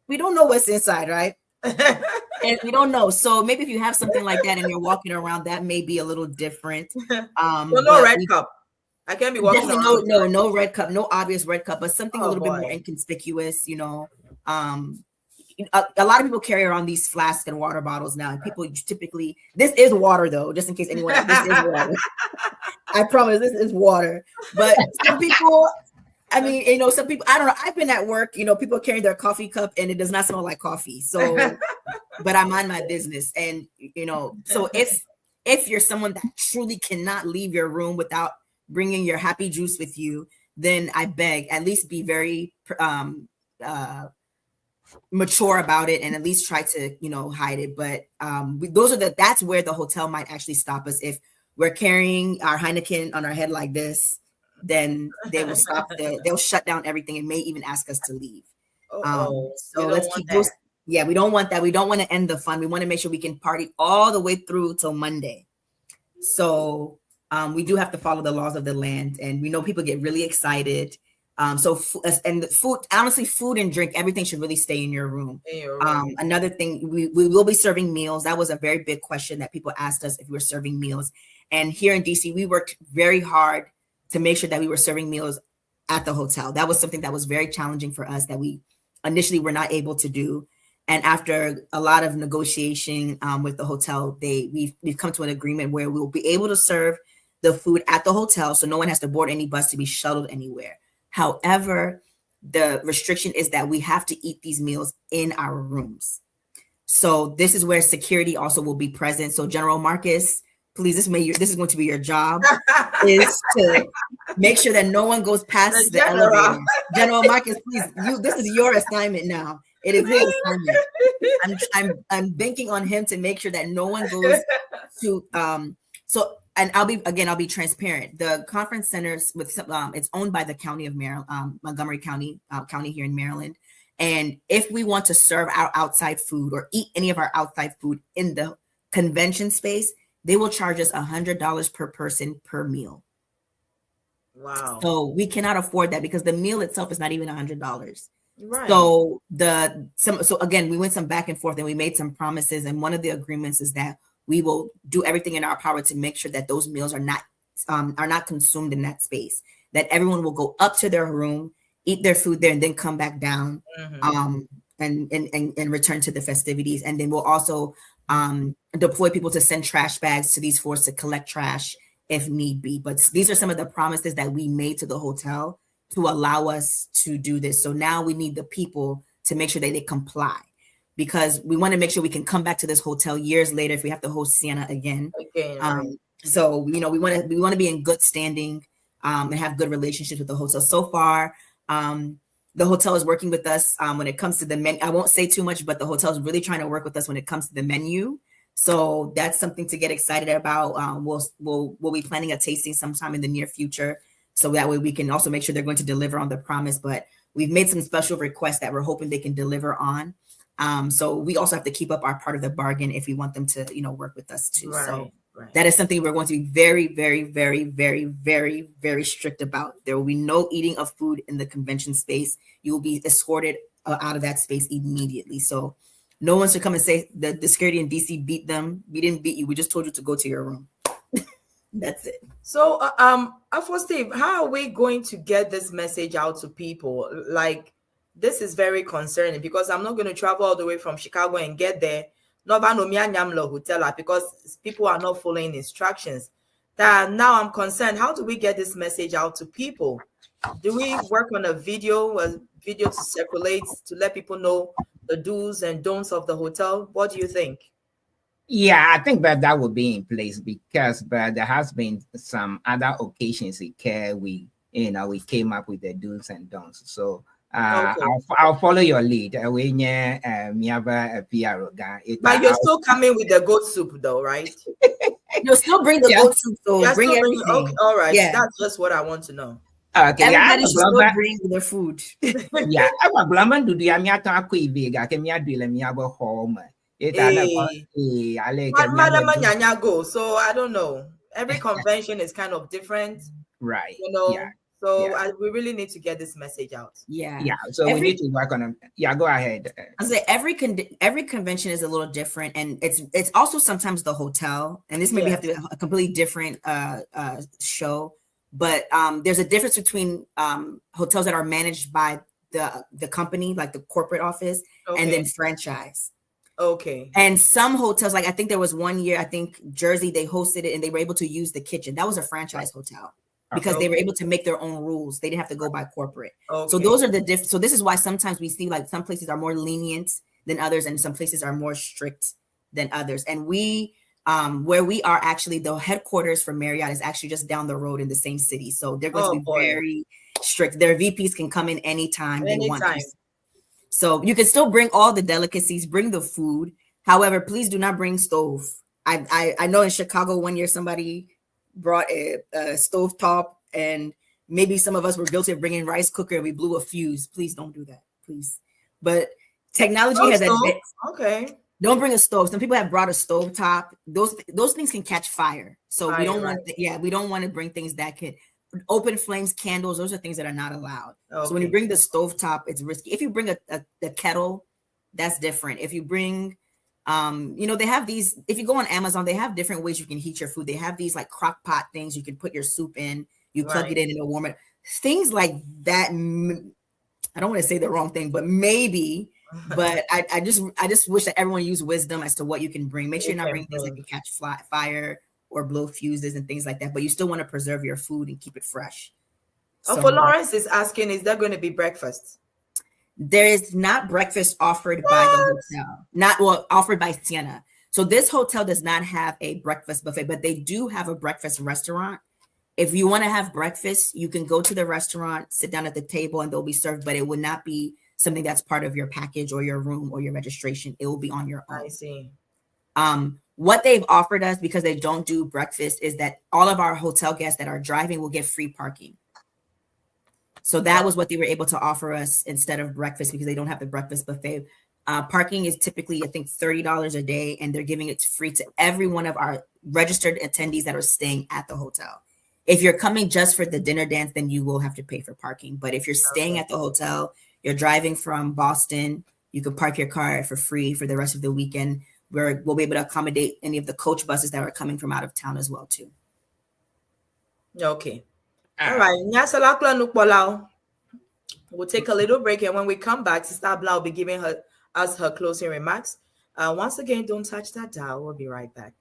[SPEAKER 4] we don't know what's inside, right? And we don't know. So maybe if you have something like that and you're walking around, that may be a little different.
[SPEAKER 1] Well, no red cup. I can't be walking around.
[SPEAKER 4] No red cup, no obvious red cup, but something a little bit more inconspicuous, you know. A lot of people carry around these flasks and water bottles now. And people typically, this is water though, just in case anyone, this is water. I promise this is water. But some people, I mean, you know, some people, I don't know. I've been at work, you know, people are carrying their coffee cup and it does not smell like coffee. So, but I mind my business. And, you know, so if you're someone that truly cannot leave your room without bringing your happy juice with you, then I beg, at least be very mature about it and at least try to, you know, hide it. But that's where the hotel might actually stop us. If we're carrying our Heineken on our head like this, then they will stop they'll shut down everything and may even ask us to leave. So let's keep those. Yeah, we don't want that. We don't want to end the fun. We want to make sure we can party all the way through till Monday. So we do have to follow the laws of the land, and we know people get really excited. Food, honestly, food and drink, everything should really stay in your room. Another thing, we will be serving meals. That was a very big question that people asked us if we were serving meals. And here in DC, we worked very hard to make sure that we were serving meals at the hotel. That was something that was very challenging for us that we initially were not able to do. And after a lot of negotiation with the hotel, we've come to an agreement where we'll be able to serve the food at the hotel, so no one has to board any bus to be shuttled anywhere. However, the restriction is that we have to eat these meals in our rooms. So this is where security also will be present. So General Marcus, please, this is going to be your job, is to make sure that no one goes past the elevator. General Marcus, please, this is your assignment now. It is his assignment. I'm banking on him to make sure that no one goes to and I'll be transparent. The conference centers it's owned by the county of Maryland, Montgomery County here in Maryland. And if we want to serve our outside food or eat any of our outside food in the convention space, they will charge us $100 per person per meal.
[SPEAKER 1] Wow.
[SPEAKER 4] So we cannot afford that because the meal itself is not even $100.
[SPEAKER 1] Right.
[SPEAKER 4] So so again, we went some back and forth and we made some promises. And one of the agreements is that we will do everything in our power to make sure that those meals are not consumed in that space, that everyone will go up to their room, eat their food there, and then come back down and return to the festivities. And then we'll also deploy people to send trash bags to these floors to collect trash if need be. But these are some of the promises that we made to the hotel to allow us to do this. So now we need the people to make sure that they comply, because we want to make sure we can come back to this hotel years later if we have to host Ceana again. So, you know, we want to be in good standing and have good relationships with the hotel. So far, the hotel is working with us when it comes to the menu. I won't say too much, but the hotel is really trying to work with us when it comes to the menu. So that's something to get excited about. We'll be planning a tasting sometime in the near future, so that way we can also make sure they're going to deliver on the promise. But we've made some special requests that we're hoping they can deliver on. So we also have to keep up our part of the bargain if we want them to, you know, work with us too.
[SPEAKER 1] Right,
[SPEAKER 4] so
[SPEAKER 1] right.
[SPEAKER 4] That is something we're going to be very, very, very, very, very, very strict about. There will be no eating of food in the convention space. You will be escorted out of that space immediately. So no one should come and say that the security in DC beat them. We didn't beat you. We just told you to go to your room. That's it.
[SPEAKER 1] So, for Steve, how are we going to get this message out to people? Like, this is very concerning because I'm not going to travel all the way from Chicago and get there. Because people are not following instructions. Now I'm concerned. How do we get this message out to people? Do we work on a video to circulate to let people know the do's and don'ts of the hotel? What do you think?
[SPEAKER 3] Yeah, I think that would be in place because there has been some other occasions where we came up with the do's and don'ts. So I'll follow your lead. But
[SPEAKER 1] you're still coming with the goat soup though, right?
[SPEAKER 4] You'll still bring the goat soup, so bring everything.
[SPEAKER 1] Okay, all right. Yeah. That's just what I want to know.
[SPEAKER 3] Okay,
[SPEAKER 4] everybody should still bring their food.
[SPEAKER 3] Yeah,
[SPEAKER 1] go. So I don't know. Every convention is kind of different,
[SPEAKER 3] right?
[SPEAKER 1] You know. Yeah. So we really need to get this message out.
[SPEAKER 4] Yeah.
[SPEAKER 3] So we need to work on them. Yeah, go ahead.
[SPEAKER 4] I say every convention is a little different, and it's also sometimes the hotel, and this maybe have to be a completely different show. But there's a difference between hotels that are managed by the company, like the corporate office, and then franchise.
[SPEAKER 1] Okay.
[SPEAKER 4] And some hotels, like I think there was one year, I think Jersey, they hosted it and they were able to use the kitchen. That was a franchise hotel. Because they were able to make their own rules. They didn't have to go by corporate. So those are the so this is why sometimes we see like some places are more lenient than others and some places are more strict than others. And we, where we are actually, the headquarters for Marriott is actually just down the road in the same city. So they're going to be very strict. Their VPs can come in anytime they want to. So you can still bring all the delicacies, bring the food. However, please do not bring stove. I know in Chicago one year somebody brought a stove top, and maybe some of us were guilty of bringing rice cooker and we blew a fuse. Please don't do that, please. But technology has
[SPEAKER 1] okay.
[SPEAKER 4] Don't bring a stove. Some people have brought a stove top. Those things can catch fire. So we don't want we don't want to bring things that could open flames, candles. Those are things that are not allowed. So when you bring the stove top, it's risky. If you bring a kettle, that's different. If you bring they have these, if you go on Amazon, they have different ways you can heat your food. They have these like crock pot things you can put your soup in, you plug it in and it'll warm it. Things like that. I don't want to say the wrong thing, but maybe, but I just wish that everyone used wisdom as to what you can bring. Make sure you're not bringing things that can catch fire or blow fuses and things like that, but you still want to preserve your food and keep it fresh.
[SPEAKER 1] So for Lawrence is asking, is there going to be breakfast?
[SPEAKER 4] There is not breakfast offered by the hotel, offered by Ceana. So this hotel does not have a breakfast buffet, but they do have a breakfast restaurant. If you want to have breakfast, you can go to the restaurant, sit down at the table, and they'll be served, but it would not be something that's part of your package or your room or your registration. It will be on your own.
[SPEAKER 1] I see.
[SPEAKER 4] What they've offered us, because they don't do breakfast, is that all of our hotel guests that are driving will get free parking. So that was what they were able to offer us instead of breakfast, because they don't have the breakfast buffet. Parking is typically, I think, $30 a day, and they're giving it free to every one of our registered attendees that are staying at the hotel. If you're coming just for the dinner dance, then you will have to pay for parking. But if you're staying at the hotel, you're driving from Boston, you can park your car for free for the rest of the weekend. We'll be able to accommodate any of the coach buses that are coming from out of town as well, too.
[SPEAKER 1] Okay. All right. We'll take a little break, and when we come back, Sister Abla will be giving us her closing remarks. Once again, don't touch that dial. We'll be right back.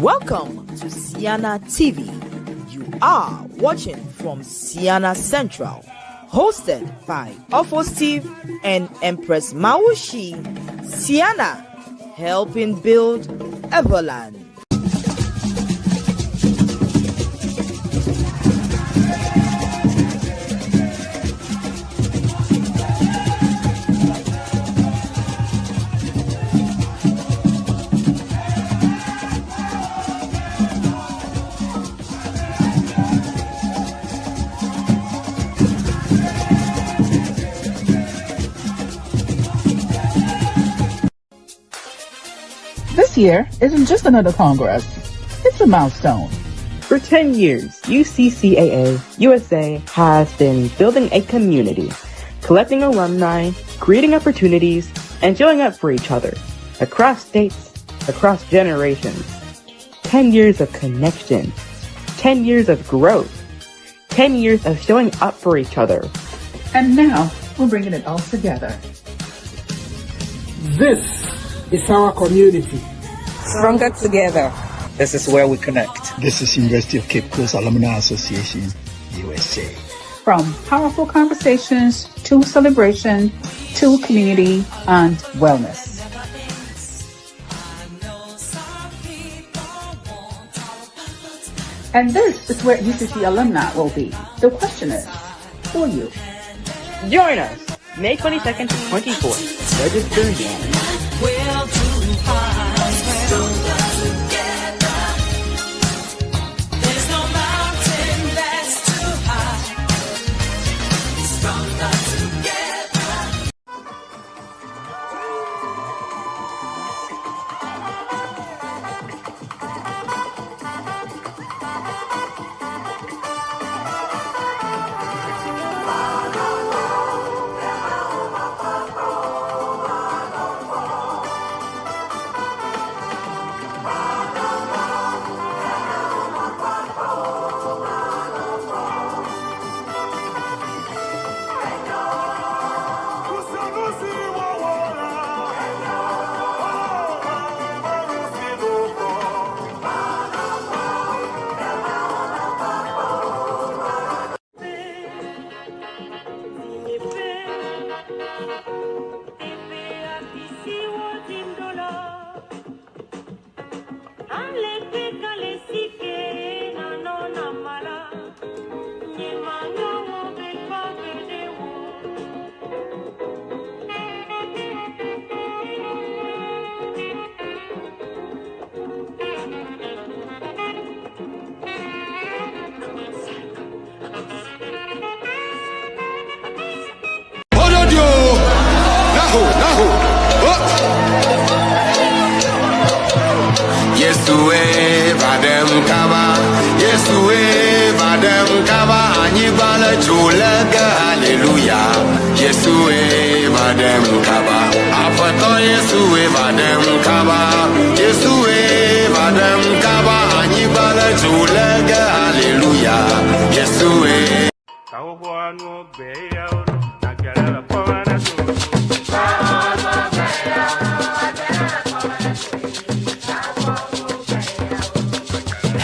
[SPEAKER 1] Welcome to Ceana TV. You are watching from Ceana Central, hosted by Show-Hosts-Efo and Empress Mawusi. Ceana, helping build Everland.
[SPEAKER 10] This year isn't just another Congress, it's a milestone.
[SPEAKER 11] For 10 years, UCCAA USA has been building a community, collecting alumni, creating opportunities, and showing up for each other, across states, across generations. 10 years of connection, 10 years of growth, 10 years of showing up for each other.
[SPEAKER 10] And now, we're bringing it all together.
[SPEAKER 12] This is our community.
[SPEAKER 11] Stronger together.
[SPEAKER 13] This is where we connect.
[SPEAKER 14] This is University of Cape Coast Alumni Association, USA.
[SPEAKER 10] From powerful conversations to celebration to community and wellness. And this is where UCC alumni will be. The question is, who are you?
[SPEAKER 11] Join us May 22nd to 24th. Register now.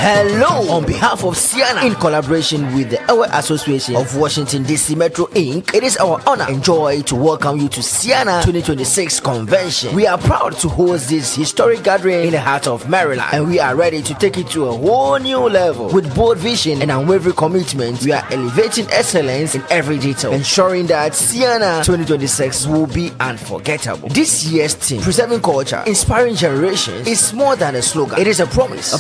[SPEAKER 15] Hello, on behalf of Ceana, in collaboration with the Ewe Association of Washington DC Metro Inc., it is our honor and joy to welcome you to Ceana 2026 Convention. We are proud to host this historic gathering in the heart of Maryland, and we are ready to take it to a whole new level. With bold vision and unwavering commitment, we are elevating excellence in every detail, ensuring that Ceana 2026 will be unforgettable. This year's theme, Preserving Culture, Inspiring Generations, is more than a slogan. It is a promise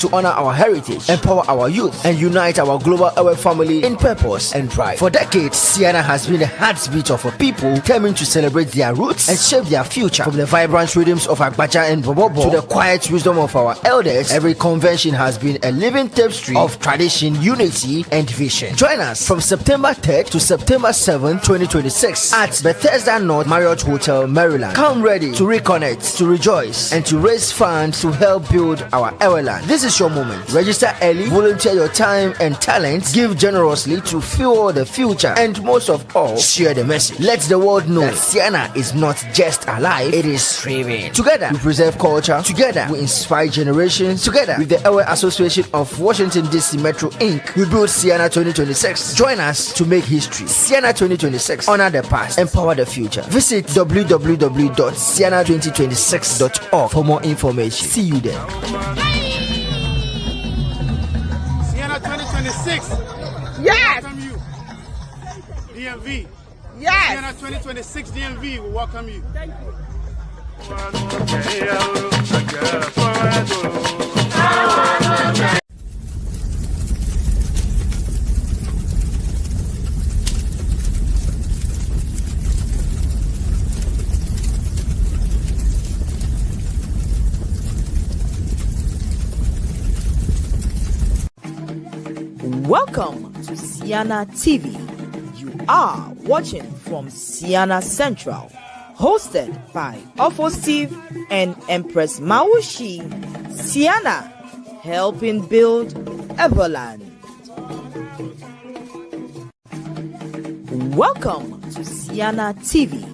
[SPEAKER 15] to honor our heritage, empower our youth, and unite our global Ewe family in purpose and pride. For decades, Ceana has been the heartbeat of a people determined to celebrate their roots and shape their future. From the vibrant rhythms of Agbaja and Bobobo to the quiet wisdom of our elders, every convention has been a living tapestry of tradition, unity, and vision. Join us from September 3rd to September 7th, 2026 at Bethesda North Marriott Hotel, Maryland. Come ready to reconnect, to rejoice, and to raise funds to help build our Ewe land. This is your moment. Register early, volunteer your time and talents, give generously to fuel the future, and most of all, share the message. Let the world know that Ceana is not just alive, it is thriving. Together, we preserve culture. Together, we inspire generations. Together, with the Ewe Association of Washington DC Metro Inc., we build Ceana 2026. Join us to make history. Ceana 2026. Honor the past. Empower the future. Visit www.ceana2026.org for more information. See you there.
[SPEAKER 16] Ceana 2026.
[SPEAKER 17] Yes.
[SPEAKER 16] Welcome you. DMV.
[SPEAKER 17] Yes.
[SPEAKER 16] Ceana 2026 DMV will welcome you.
[SPEAKER 17] Thank you.
[SPEAKER 1] Welcome to Ceana TV. You are watching from Ceana Central, hosted by Ofo-Steve and Empress Mawusi. Ceana, helping build Everland. Welcome to Ceana TV.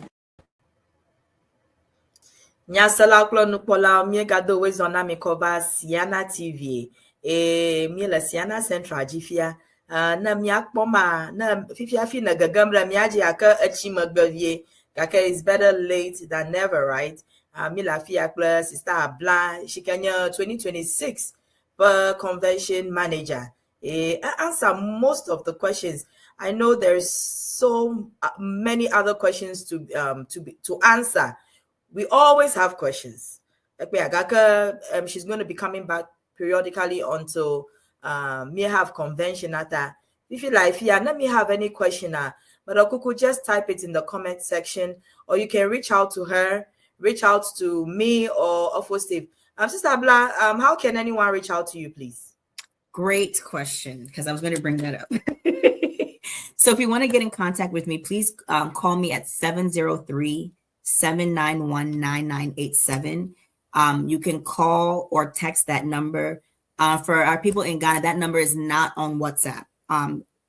[SPEAKER 1] Nyasala klonupola miegado wezona mikova Ceana TV. Mi la Ceana Central jifia na mi akpoma na fifia fi na gagambra mi aji aka achima gbavie kaka is better late than never, right? Mi la fi akla sister Abla shikanya 2026 convention manager. Answer most of the questions. I know there's so many other questions to answer. We always have questions. Like she's going to be coming back periodically until me have convention at that. If you like, let me have any question, but Okuku, just type it in the comment section, or you can reach out to her, reach out to me or Ofo-Steve. Sister Abla, how can anyone reach out to you, please?
[SPEAKER 4] Great question, because I was going to bring that up. So if you want to get in contact with me, please call me at 703-791-9987. You can call or text that number. For our people in Ghana, that number is not on WhatsApp.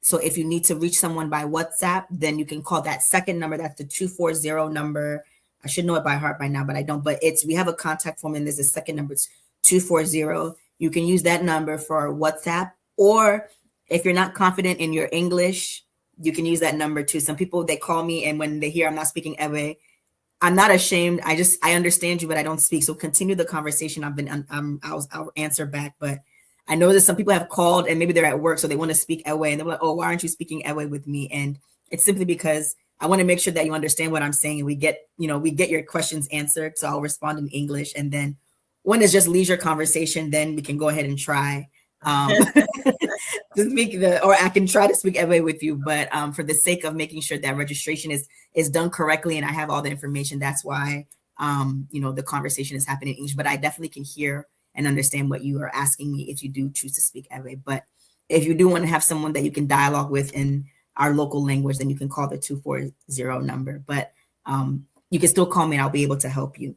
[SPEAKER 4] So if you need to reach someone by WhatsApp, then you can call that second number. That's the 240 number. I should know it by heart by now, but I don't. But we have a contact form, and there's a second number. It's 240. You can use that number for WhatsApp, or if you're not confident in your English, you can use that number too. Some people, they call me, and when they hear I'm not speaking Ewe, I'm not ashamed. I understand you, but I don't speak. So continue the conversation. I'll answer back. But I know that some people have called and maybe they're at work, so they want to speak Ewe, and they're like, "Oh, why aren't you speaking Ewe with me?" And it's simply because I want to make sure that you understand what I'm saying, and we get your questions answered. So I'll respond in English, and then when it's just leisure conversation, then we can go ahead and try to speak or I can try to speak Ewe with you. But for the sake of making sure that registration is done correctly and I have all the information, that's why the conversation is happening in English. But I definitely can hear and understand what you are asking me if you do choose to speak Ewe. But if you do want to have someone that you can dialogue with in our local language, then you can call the 240 number. But you can still call me and I'll be able to help you.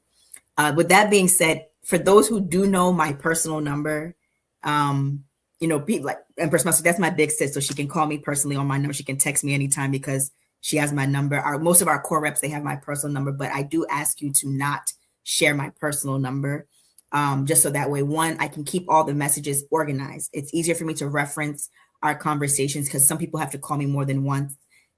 [SPEAKER 4] With that being said, for those who do know my personal number, people like Empress, that's my big sis, so she can call me personally on my number. She can text me anytime because she has my number. Most of our core reps, they have my personal number, but I do ask you to not share my personal number. just so that way, one, I can keep all the messages organized. It's easier for me to reference our conversations because some people have to call me more than once.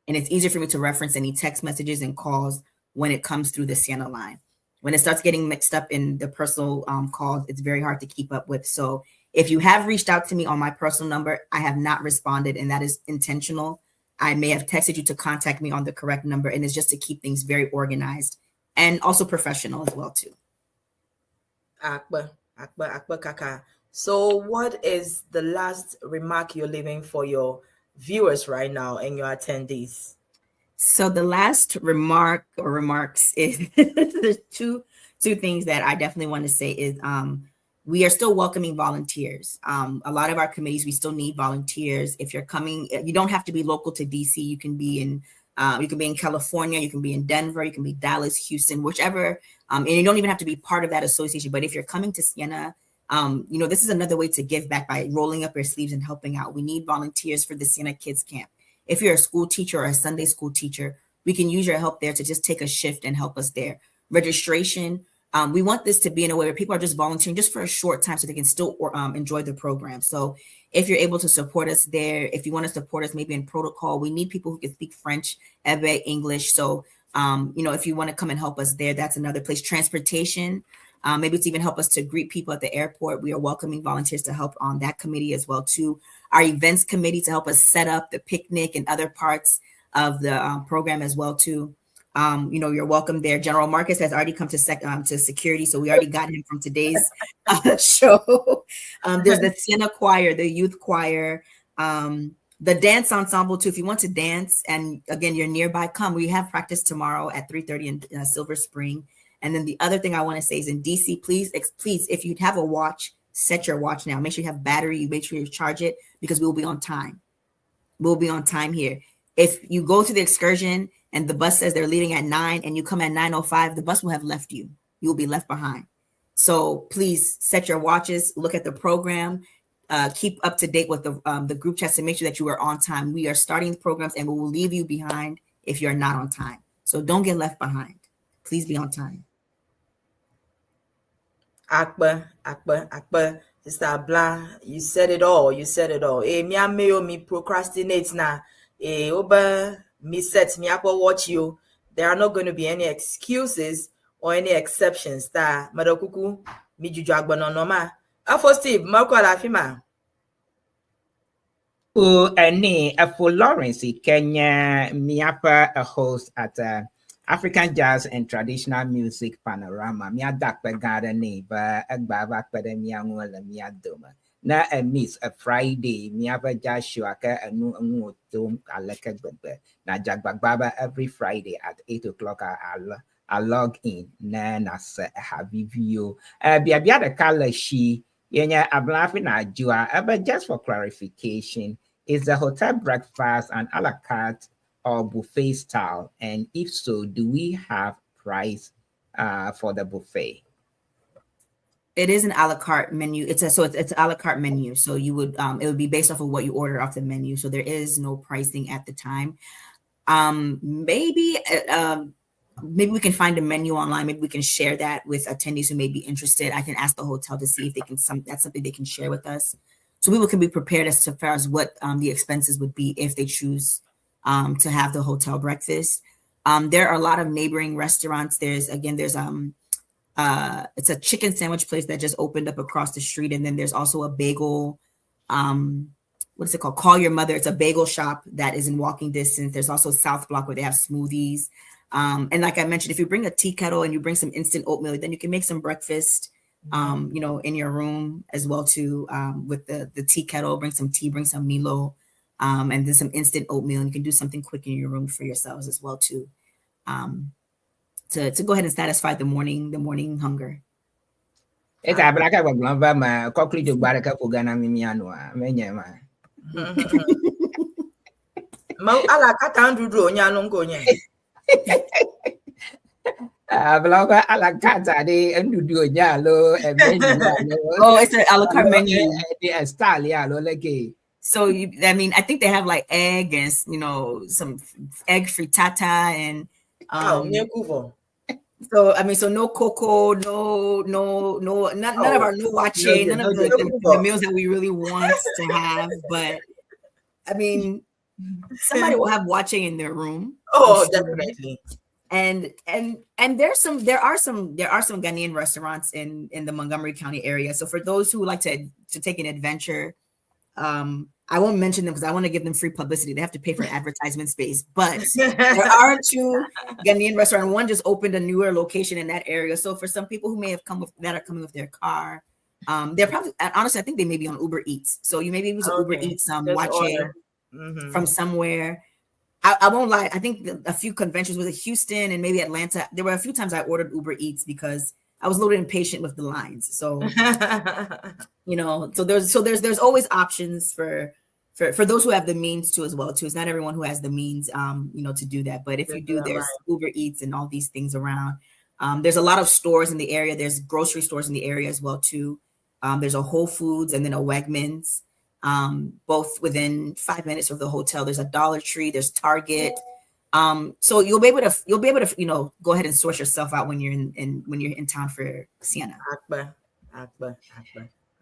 [SPEAKER 4] And it's easier for me to reference any text messages and calls when it comes through the Ceana line. When it starts getting mixed up in the personal calls, it's very hard to keep up with. So if you have reached out to me on my personal number, I have not responded, and that is intentional. I may have texted you to contact me on the correct number, and it's just to keep things very organized and also professional as well too.
[SPEAKER 1] Akbar, Kaka. So what is the last remark you're leaving for your viewers right now and your attendees?
[SPEAKER 4] So the last remarks is there's two things that I definitely want to say is we are still welcoming volunteers. A lot of our committees, we still need volunteers. If you're coming, you don't have to be local to DC. You can be in California, you can be in Denver, you can be Dallas, Houston, whichever. And you don't even have to be part of that association. But if you're coming to Ceana, this is another way to give back by rolling up your sleeves and helping out. We need volunteers for the Ceana Kids Camp. If you're a school teacher or a Sunday school teacher, we can use your help there to just take a shift and help us there. Registration, we want this to be in a way where people are just volunteering just for a short time so they can still enjoy the program. So if you're able to support us there, if you want to support us maybe in protocol, we need people who can speak French, English. So, if you want to come and help us there, that's another place. Transportation, maybe to even help us to greet people at the airport. We are welcoming volunteers to help on that committee as well too. Our events committee to help us set up the picnic and other parts of the program as well too. You're welcome there. General Marcus has already come to security, so we already got him from today's show. There's the Ceana choir, the youth choir, the dance ensemble too. If you want to dance, and again you're nearby, come. We have practice tomorrow at 3:30 in Silver Spring. And then the other thing I want to say is in DC, please, if you have a watch, set your watch now. Make sure you have battery. Make sure you charge it because we will be on time. We'll be on time here. If you go to the excursion and the bus says they're leaving at 9 and you come at 9:05, the bus will have left you. You will be left behind. So please set your watches, look at the program, keep up to date with the group chats to make sure that you are on time. We are starting the programs and we will leave you behind if you're not on time. So don't get left behind. Please be on time.
[SPEAKER 1] Akbar. Sister Abla, you said it all. Me procrastinate now. Me set me up or watch you. There are not going to be any excuses or any exceptions. Ta Madokuku, mi juju agbono noma. Afo Steve, Marco Alafima.
[SPEAKER 3] For Lawrence, Kenya, Miapa, a host at African Jazz and Traditional Music Panorama. Mia dakpe garden ba agbava kpede mia ngwala mia doma. Na a miss a Friday, miapa jazz show aka anu tom aleka gbegbe. Na jagbaba every Friday at 8:00 I log in. Na se have view. Bia the color she yenya ablafi na jua. But just for clarification, is the hotel breakfast and a la carte or buffet style? And if so, do we have price for the buffet?
[SPEAKER 4] It is an a la carte menu. It's a a la carte menu. So you would it would be based off of what you order off the menu. So there is no pricing at the time. Maybe we can find a menu online. Maybe we can share that with attendees who may be interested. I can ask the hotel to see if they can that's something they can share with us. So people can be prepared as far as what the expenses would be if they choose to have the hotel breakfast. There are a lot of neighboring restaurants. There's it's a chicken sandwich place that just opened up across the street. And then there's also a bagel, what is it called? Call Your Mother. It's a bagel shop that is in walking distance. There's also South Block where they have smoothies. And like I mentioned, if you bring a tea kettle and you bring some instant oatmeal, then you can make some breakfast, in your room as well too, with the tea kettle. Bring some tea, bring some Milo, and then some instant oatmeal. And you can do something quick in your room for yourselves as well too, to go ahead and satisfy the morning hunger.
[SPEAKER 3] It's a black ma cockly to baraka for Ghana Mimiano, Menyama.
[SPEAKER 1] Mau ala katandu do nyanongo nya.
[SPEAKER 3] Abla a la carte de and do yalo and
[SPEAKER 4] oh, it's an a la carte menu.
[SPEAKER 3] The style yalo like.
[SPEAKER 4] So I think they have like egg and some egg frittata and So I mean, so no cocoa, none of our no watching, none of the meals that we really want to have. But I mean, somebody will have watching in their room.
[SPEAKER 1] Oh, definitely.
[SPEAKER 4] And there are some Ghanaian restaurants in the Montgomery County area. So for those who like to take an adventure, I won't mention them because I want to give them free publicity. They have to pay for advertisement space. But there are 2 Ghanaian restaurants. One just opened a newer location in that area. So for some people who may have coming with their car, they're probably, honestly, I think they may be on Uber Eats. So you may be able to Uber Eats watching from somewhere. I won't lie. I think a few conventions was Houston and maybe Atlanta. There were a few times I ordered Uber Eats because I was a little impatient with the lines. So, so there's always options for those who have the means to as well too. It's not everyone who has the means, to do that. But if you do, there's Uber Eats and all these things around. There's a lot of stores in the area. There's grocery stores in the area as well too. There's a Whole Foods and then a Wegmans. Both within 5 minutes of the hotel. There's a Dollar Tree, there's Target. So you'll be able to, go ahead and sort yourself out when you're in town for Ceana.
[SPEAKER 1] Akbar.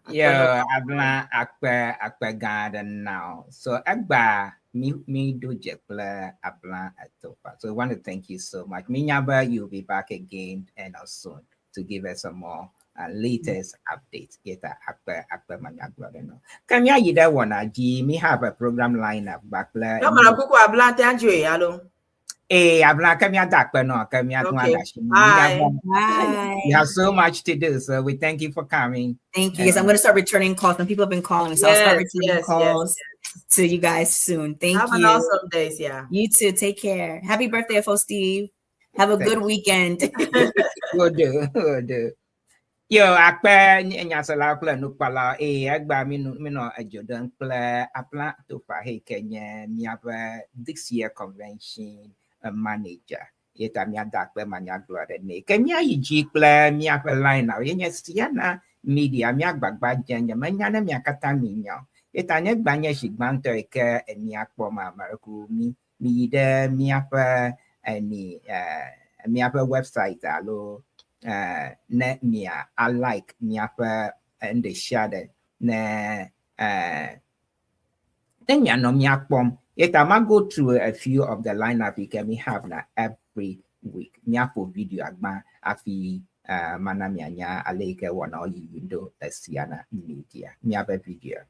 [SPEAKER 3] Yeah, Abla garden now. So Abba, me do jekla Abla atopa. So I want to thank you so much. Minyaba, you'll be back again and soon to give us some more latest updates. Get Akbar Manyagwa. Come here, you don't wanna me have a program lineup back there.
[SPEAKER 1] No, man, Kuku Abla Tanjue, hello.
[SPEAKER 3] Abla, come here, Dakper, no, come here.
[SPEAKER 4] Bye.
[SPEAKER 3] We have so much to do, so we thank you for coming.
[SPEAKER 4] Thank you. Yes, I'm going to start returning calls. Some people have been calling me, so I'll start returning calls to you guys soon. Thank you.
[SPEAKER 1] Have an awesome day, yeah.
[SPEAKER 4] You too. Take care. Happy birthday, Efo Steve. Have a good weekend.
[SPEAKER 3] Will do. Yo, Akpa nyasala kula nukpala agba mi no ajodan kula apla to pa he Kenya mi this year convention manager. Yeta mi adakpe manya glore ne. Kenya yiji kula mi line now. Yenya Ceana media mi agbagba janya manya na mi akata mi nyo. Yeta ne gbanya shigbanto eke mi akpo ma marku mi de mi website alo net mia I like mia and the shadow na then ya no mia pom it I go through a few of the lineup you can have na every week mia for video agba afi mana mia nya aleke one all you do the Ceana media mia video.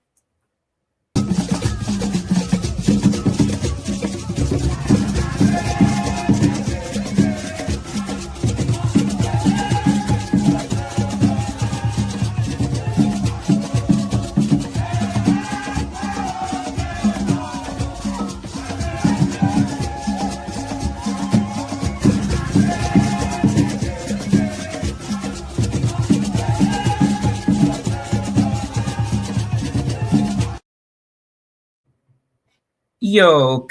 [SPEAKER 3] Yo,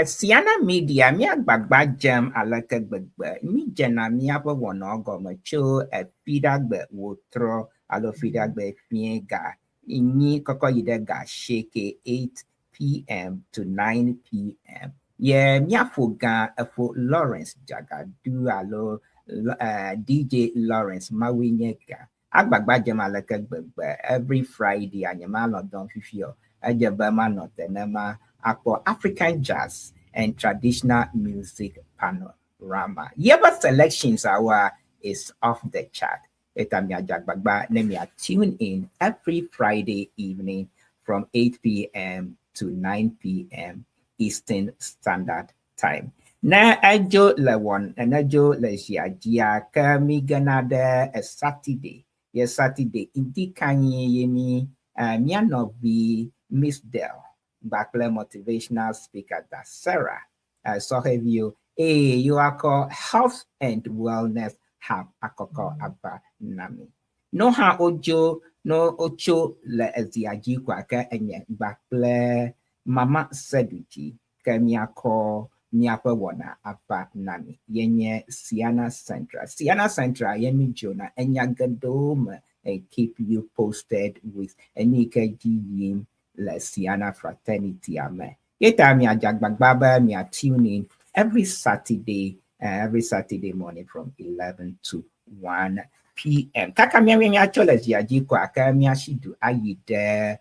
[SPEAKER 3] Ceana media, mi agbagba jam alaka gbegbe. Mi jena mi abo wono go macho fidagbe wotro alo fidagbe fiega. Ini koko yidega shake 8 p.m. to 9 p.m. Yeah, mi afoga for Lawrence Jagadu alo DJ Lawrence Mawinyeka. Agbagba jam alaka gbegbe every Friday anyamalo don fifio. Ajabama Notenema Akpo African jazz and traditional music panorama. Yeba selections is off the chart. Etamia Jagbagba Nemia tune in every Friday evening from 8 p.m. to 9 p.m. Eastern Standard Time. Na ajo lewon and ajo lesia jia kami ganada a Saturday. Yes, Saturday. Inti kanyi yemi miano be Miss Dell, Backler motivational speaker, that's Sarah. So have you, you are called Health and Wellness Hub, Akoko Abba Nami. No ha ojo, no ocho le eziaji kwaka enye Backler Mama Seduji, Kamiako, Niapa Wana Abba Nami, Yenye Ceana Central. Ceana Central, Yemi Jonah, Enyagadome, and keep you posted with Enika Jim. La Ceana fraternity ame. Yeta mi ajagbagba mi tune in every Saturday every Saturday morning from 11 to 1 p.m. Kaka mia chola ji kwa ka mia shidu ayide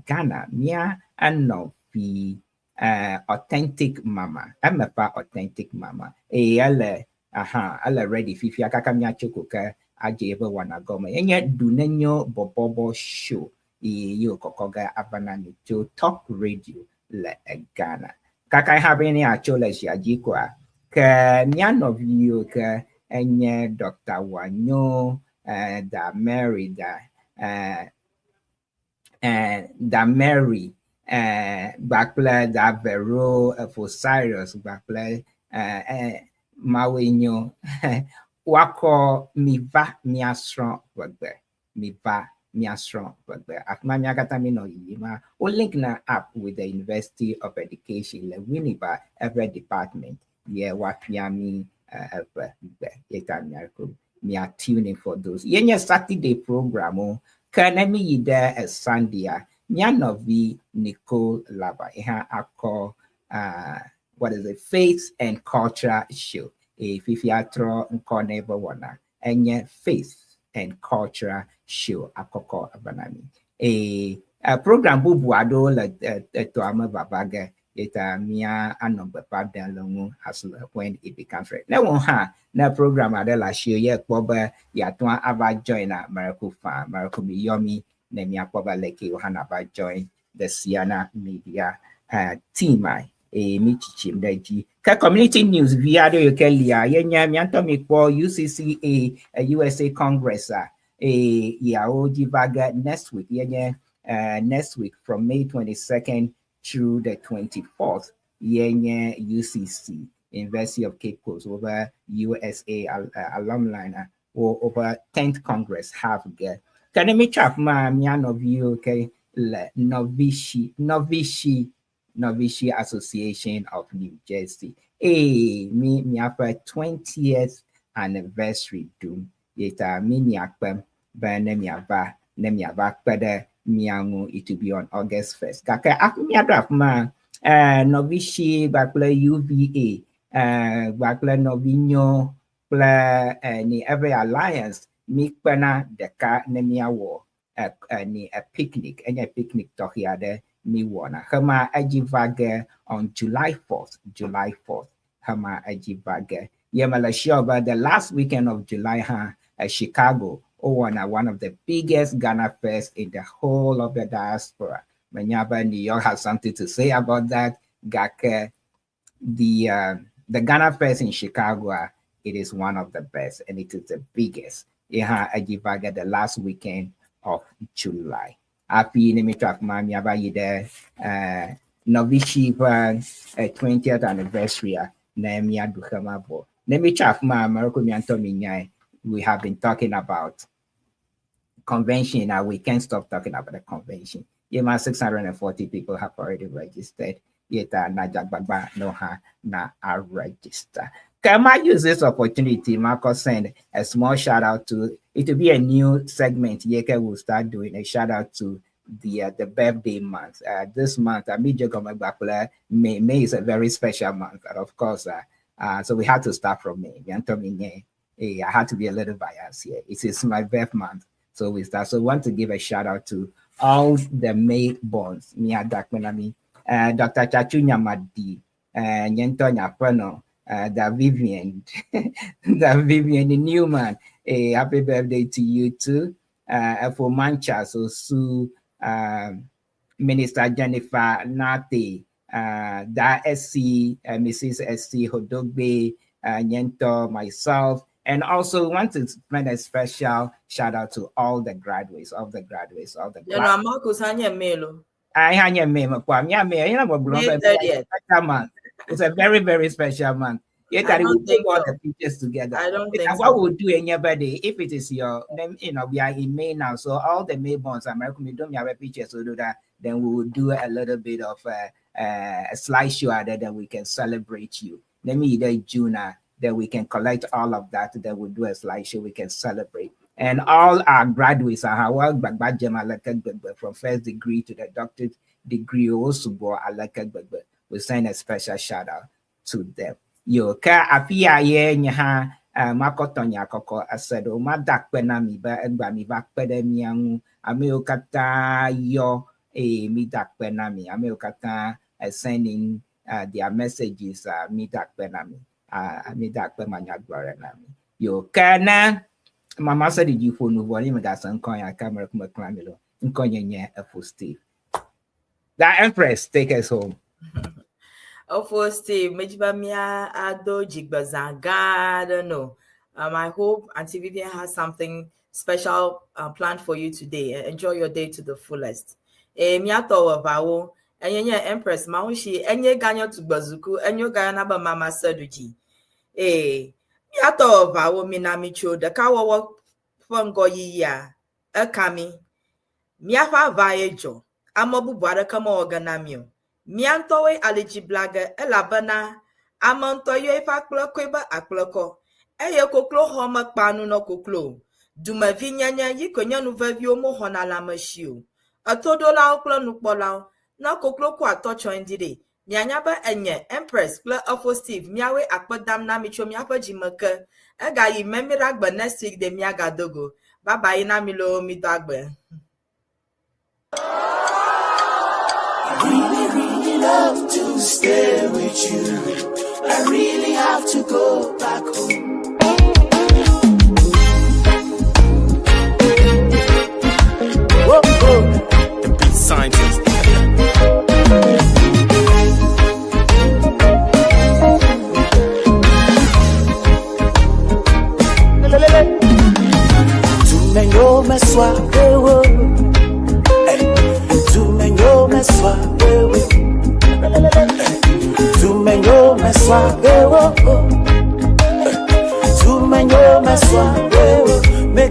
[SPEAKER 3] Ghana mia ano fi authentic mama. Amepa authentic mama. Ala ready fifi akaka mia choko ka aje ebe wana goma. Enye dunenyo bobobo show. Yo kokoga abanani to talk radio le Ghana. Kaka habeni achola ji kwa ka mia no video ka enye Dr. Wanyo da Mary da Mary backplay da Vero for Cyrus backplay Mawenyo wako miva miastron wagbe miva miastron wagbe akma miagata mino yima o link na up with the University of Education le Winneba every department wafiami me are tuning for those. Yenya Saturday program can me there a Sunday. Nyanovi Nicole Laba. I call what is it? Faith and Culture Show. A Fifiatro Nkoneba Wana. And yet Faith and Culture Show. Akoko Abanami. A program bubuado like to ama babaga. Mia anomba pabda longu as when it becomes right. Now na program adela show ye boba ya twa ava join a miracle farm miracle yomi na mia boba leke ohana ba join the Ceana media team michichim daji ka community news via the yokelia yenya mianto mi po UCCA USA Congress ya ojivaga next week yenya next week from May 22nd through the 24th, Yenye UCC, University of Cape Coast, over USA alumni, or over 10th Congress have get. Can I make up my of you, okay? Novici Association of New Jersey. Me have a 20th anniversary doom. Yeta me akpem, ba nemiaba kwede. Miangu, it will be on August 1st. Kaka akumia draft ma novishi bakle UVA bakle novinyo pla ni every alliance mikpana deka nemia wo ni a picnic any picnic tohiade mi wana hama ajivage on July 4th hama ajivage yemala shoba the last weekend of July Chicago one of the biggest Ghana fest in the whole of the diaspora. Manyaba, New York has something to say about that. Gake, the Ghana fest in Chicago, it is one of the best and it is the biggest. Ajivaga the last weekend of July. Happy Nimitrak Manyaba Yide Novishi 20th anniversary. Nemia Duhamabo. Nimitrak Ma Maroko Miantominyai. We have been talking about convention and we can't stop talking about the convention. 640 people have already registered. Yet Najak Baba Noha na are registered. Can I use this opportunity, Marcos, send a small shout out to it will be a new segment Yeke will start doing a shout out to the birthday month. This month, May is a very special month, and of course, so we had to start from May. I had to be a little biased here. It is my birth month, so we start. So I want to give a shout out to all the May borns. Mia Dakmanami, Dr. Chachunya Madi, Nyentonya Pano, the Vivian, the Vivian Newman. Happy birthday to you too. For Mancha, so Sue, Minister Jennifer Nati, Da SC, Mrs. SC Hodogbe, Nyento, myself. And also want to send a special shout out to all the graduates,
[SPEAKER 1] Marcus Hanya Melo.
[SPEAKER 3] I hanya memo kwa mia me, it's a very, very special month. Yet that we take all the pictures together.
[SPEAKER 1] I don't think
[SPEAKER 3] what we'll do in your birthday, if it is your name, we are in May now, so all the May bonds, American, we don't have pictures to do that. Then we will do a little bit of a slideshow there, then we can celebrate you. Let me either June. Then we can collect all of that. Then we'll do a slideshow. We can celebrate. And all our graduates are from first degree to the doctorate degree. Also, we send a special shout out to them. Yo ka apia ye nya makotonya koko asedo madakpe na mi ba egba mi ba pede mi anu ame okata yo mi dakpe na mi ame okata sending their messages mi dakpe na mi mi dakpe manya glore na mi yo kana mama said you for no body me gas an kon ya camera kuma klamelo nkonyenye Efo Steve that Empress take us home.
[SPEAKER 1] Efo Steve, Mejibamia Ado Jigbazanga, I don't know. I hope Auntie Vivian has something special planned for you today. Enjoy your day to the fullest. Miato Wavawo, Enya Empress Mawusi, Enye Ganyo to Bazuku, Enyo Gayanaba Mama Saduji. Miato Wavawo Minamicho, the Kawa Fongo ya, Kami, Miafa Vaejo, Amobu Barakamo Organamio. Miantowe aliji blaga elabana amantoyo ifa klokweba akloko eye koklo homa panu no koklo duma vinyanya yikonya nu vavio mo honala mashio atodola oklo nukpola na koklo kwa tocho ndire mianya ba enye Empress klo Efo Steve miawe akpadam na micho miapa jimaka ega yi memira gba next week de miaga dogo baba ina milo mi dagbe.
[SPEAKER 17] Really love to stay with you. I really have to go back home.
[SPEAKER 2] Whoa, whoa. The beat scientist.
[SPEAKER 17] Tu menyo me swa ewo. Tu menyo me swa ewo. Tu menyo me swa ewo. Tu menyo me swa ewo. Me